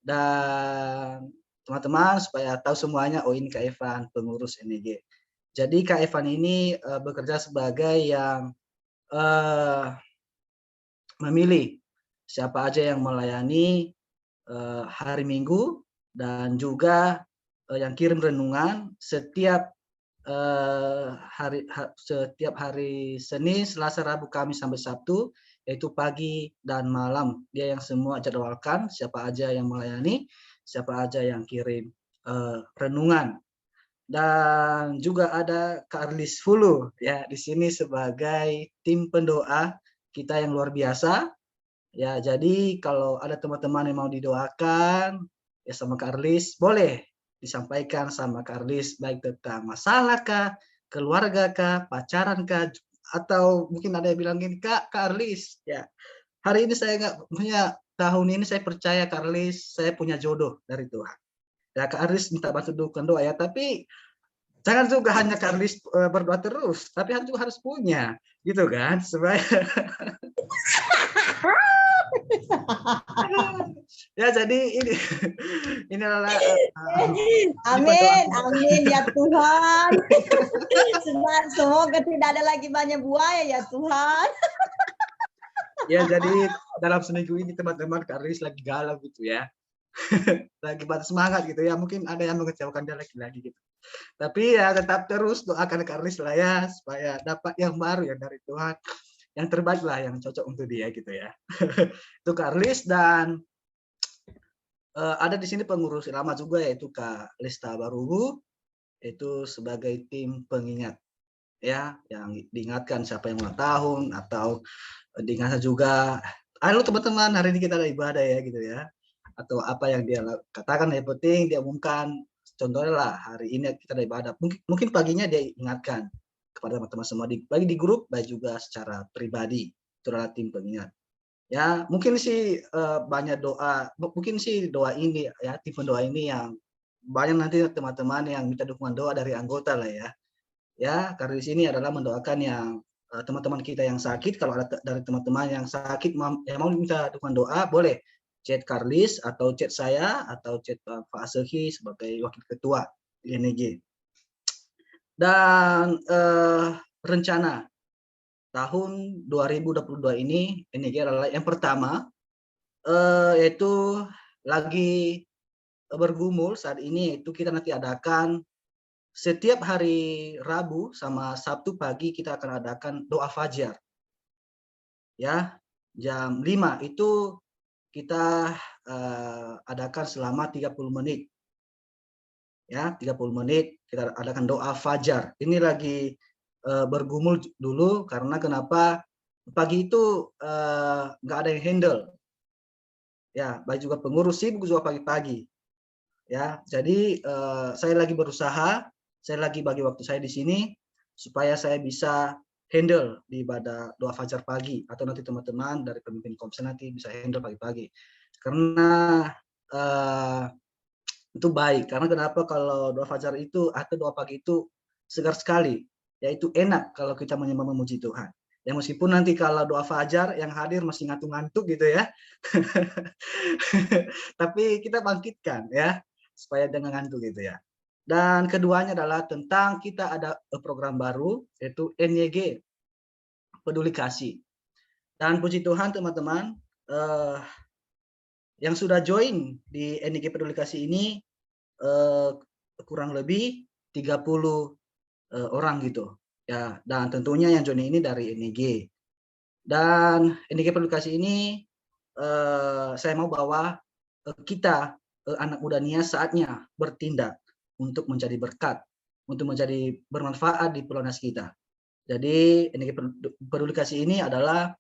Dan teman-teman supaya tahu semuanya, oh ini Kak Evan pengurus NEG. Jadi Kak Evan ini bekerja sebagai yang memilih siapa aja yang melayani hari Minggu, dan juga yang kirim renungan setiap hari Senin, Selasa, Rabu, Kamis sampai Sabtu, yaitu pagi dan malam. Dia yang semua jadwalkan siapa aja yang melayani, siapa aja yang kirim renungan. Dan juga ada Kak Arlis Fulu ya di sini sebagai tim pendoa kita yang luar biasa. Ya, jadi kalau ada teman-teman yang mau didoakan ya sama Kak Arlis, boleh disampaikan sama Kak Arlis, baik tentang masalah kah, keluarga kah, pacaran kah, atau mungkin ada yang bilang gini, Kak Arlis, ya hari ini saya nggak punya, tahun ini saya percaya Kak Arlis, saya punya jodoh dari Tuhan. Ya Kak Arlis minta bantu dukungan doa ya, tapi jangan juga hanya Kak Arlis berdoa terus, tapi juga harus punya, gitu kan, supaya ya jadi ini adalah amin ya Tuhan. Semoga tidak ada lagi banyak buaya ya Tuhan. Ya jadi dalam seminggu ini teman-teman Kak Arlis lagi galau gitu ya. Lagi batas semangat gitu ya, mungkin ada yang mengecewakan dia lagi gitu. Tapi ya tetap terus doakan Kak Arlis lah ya, supaya dapat yang baru ya dari Tuhan, yang terbaik lah, yang cocok untuk dia gitu ya. Itu Kak Arlis. Dan ada di sini pengurus lama juga, yaitu Kak Lesta Barugu, itu sebagai tim pengingat ya, yang diingatkan siapa yang ulang tahun, atau diingatkan juga, halo teman-teman hari ini kita ada ibadah ya gitu ya, atau apa yang dia katakan yang penting dia umumkan. Contohnya lah hari ini kita ada ibadah, mungkin paginya dia ingatkan kepada teman-teman semua, baik di grup baik juga secara pribadi. Itu adalah tim pengingat ya. Mungkin sih banyak doa, mungkin sih doa ini ya, tim pendoa ini yang banyak nanti teman-teman yang minta dukungan doa dari anggota lah ya, karena di sini adalah mendoakan yang teman-teman kita yang sakit. Kalau ada dari teman-teman yang sakit yang mau minta dukungan doa, boleh chat Karlis atau chat saya atau chat Pak Asehi sebagai wakil ketua di NEG. Dan rencana tahun 2022 ini NEG adalah yang pertama, yaitu lagi bergumul saat ini, itu kita nanti adakan setiap hari Rabu sama Sabtu pagi kita akan adakan doa fajar. Ya, jam 5 itu kita adakan selama 30 menit. Ya, 30 menit kita adakan doa fajar. Ini lagi bergumul dulu karena kenapa? Pagi itu nggak ada yang handle. Ya, baik juga pengurus sibuk juga pagi-pagi. Ya, jadi saya lagi berusaha, saya lagi bagi waktu saya di sini supaya saya bisa handle di ibadah doa fajar pagi, atau nanti teman-teman dari pemimpin komsel nanti bisa handle pagi-pagi. Karena itu baik, karena kenapa? Kalau doa fajar itu atau doa pagi itu segar sekali, yaitu enak kalau kita menyembah memuji Tuhan. Ya meskipun nanti kalau doa fajar yang hadir masih ngantuk-ngantuk gitu ya, tapi kita bangkitkan ya, supaya jangan ngantuk gitu ya. Dan keduanya adalah tentang kita ada program baru, yaitu NYG Peduli Kasih. Dan puji Tuhan teman-teman, yang sudah join di NYG Peduli Kasih ini kurang lebih 30 orang gitu ya. Dan tentunya yang join ini dari NYG. Dan NYG Peduli Kasih ini saya mau bawa kita anak muda Nia saatnya bertindak untuk menjadi berkat untuk menjadi bermanfaat di Pulau Nias kita. Jadi energi peduli kasih ini adalah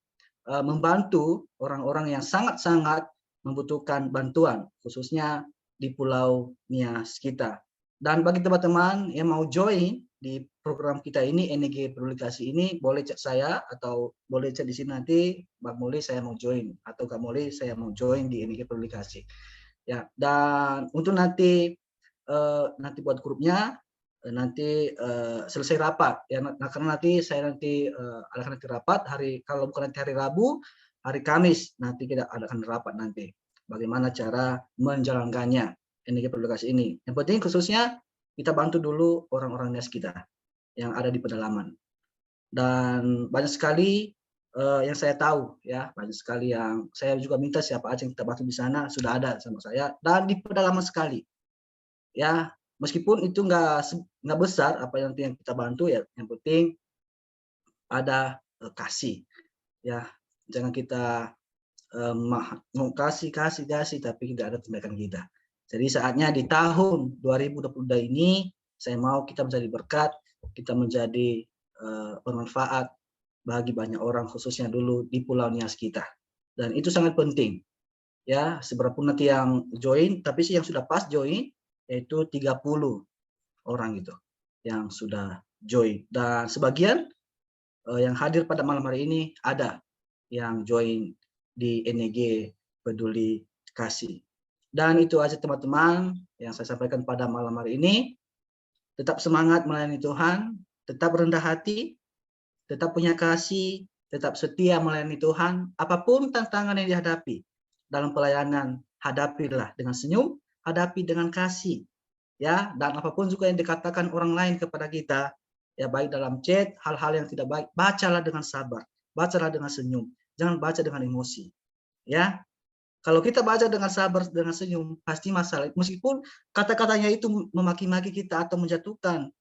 membantu orang-orang yang sangat-sangat membutuhkan bantuan, khususnya di Pulau Nias kita. Dan bagi teman-teman yang mau join di program kita ini, energi peduli kasih ini, boleh chat saya atau boleh chat di sini nanti, Bang Muli saya mau join, atau Kak Muli saya mau join di energi peduli kasih. Ya, dan untuk nanti buat grupnya, nanti selesai rapat ya, karena nanti saya adakan rapat hari, kalau bukan nanti hari Rabu, hari Kamis nanti kita adakan rapat nanti bagaimana cara menjalankannya energi peduli kasih ini. Yang penting khususnya kita bantu dulu orang-orang Nias kita yang ada di pedalaman. Dan banyak sekali yang saya tahu ya, banyak sekali yang saya juga minta siapa aja yang kita bantu di sana sudah ada sama saya dan di pedalaman sekali. Ya, meskipun itu nggak besar apa yang kita bantu ya, yang penting ada kasih. Ya, jangan kita mau kasih tapi tidak ada tindakan kita. Jadi saatnya di tahun 2022 ini saya mau kita menjadi berkat, kita menjadi bermanfaat bagi banyak orang, khususnya dulu di Pulau Nias kita. Dan itu sangat penting. Ya, seberapun nanti yang join, tapi sih yang sudah pas join yaitu 30 orang itu yang sudah join. Dan sebagian yang hadir pada malam hari ini ada yang join di NEG Peduli Kasih. Dan itu aja teman-teman yang saya sampaikan pada malam hari ini. Tetap semangat melayani Tuhan, tetap rendah hati, tetap punya kasih, tetap setia melayani Tuhan. Apapun tantangan yang dihadapi dalam pelayanan, hadapilah dengan senyum, hadapi dengan kasih. Ya, dan apapun juga yang dikatakan orang lain kepada kita, ya baik dalam chat, hal-hal yang tidak baik, bacalah dengan sabar, bacalah dengan senyum, jangan baca dengan emosi. Ya, kalau kita baca dengan sabar, dengan senyum, pasti masalah. Meskipun kata-katanya itu memaki-maki kita atau menjatuhkan,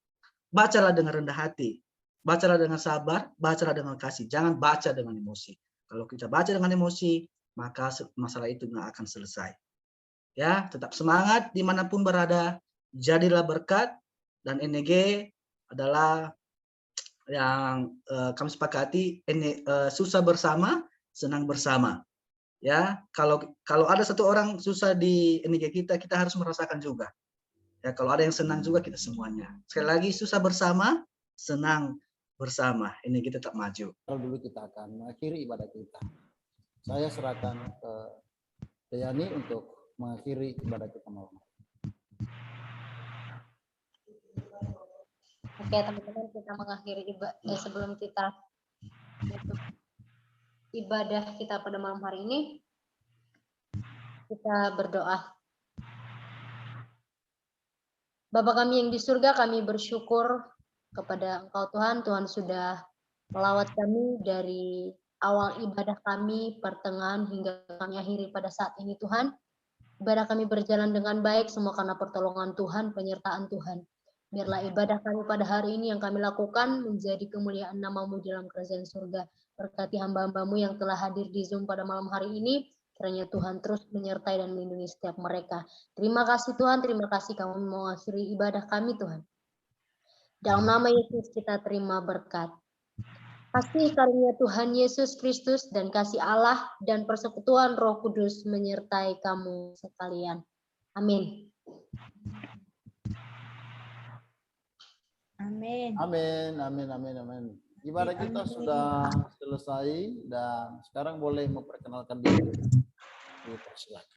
bacalah dengan rendah hati, bacalah dengan sabar, bacalah dengan kasih. Jangan baca dengan emosi. Kalau kita baca dengan emosi, maka masalah itu nggak akan selesai. Ya, tetap semangat dimanapun berada, jadilah berkat, dan NEG adalah yang kami sepakati, susah bersama, senang bersama. Ya, kalau ada satu orang susah di NEG kita harus merasakan juga. Ya, kalau ada yang senang juga kita semuanya. Sekali lagi, susah bersama, senang bersama. NEG tetap maju. Kalau dulu kita akan mengakhiri ibadah kita. Saya serahkan ke Deyani untuk mengakhiri ibadah kita malam. Oke teman-teman, kita mengakhiri ibadah sebelum kita ibadah kita pada malam hari ini, kita berdoa. Bapa kami yang di surga, kami bersyukur kepada Engkau Tuhan. Tuhan sudah melawat kami dari awal ibadah kami, pertengahan hingga kami akhiri pada saat ini Tuhan. Ibadah kami berjalan dengan baik, semua karena pertolongan Tuhan, penyertaan Tuhan. Biarlah ibadah kami pada hari ini yang kami lakukan menjadi kemuliaan nama-Mu dalam kerajaan surga. Berkati hamba-hamba-Mu yang telah hadir di Zoom pada malam hari ini, kiranya Tuhan terus menyertai dan melindungi setiap mereka. Terima kasih Tuhan, terima kasih kami mengakhiri ibadah kami Tuhan. Dalam nama Yesus kita terima berkat. Kasih karunia Tuhan Yesus Kristus dan kasih Allah dan persekutuan Roh Kudus menyertai kamu sekalian. Amin. Amin. Amin, amin, amin, amin. Ibadah kita sudah selesai dan sekarang boleh memperkenalkan diri. Dipersilakan.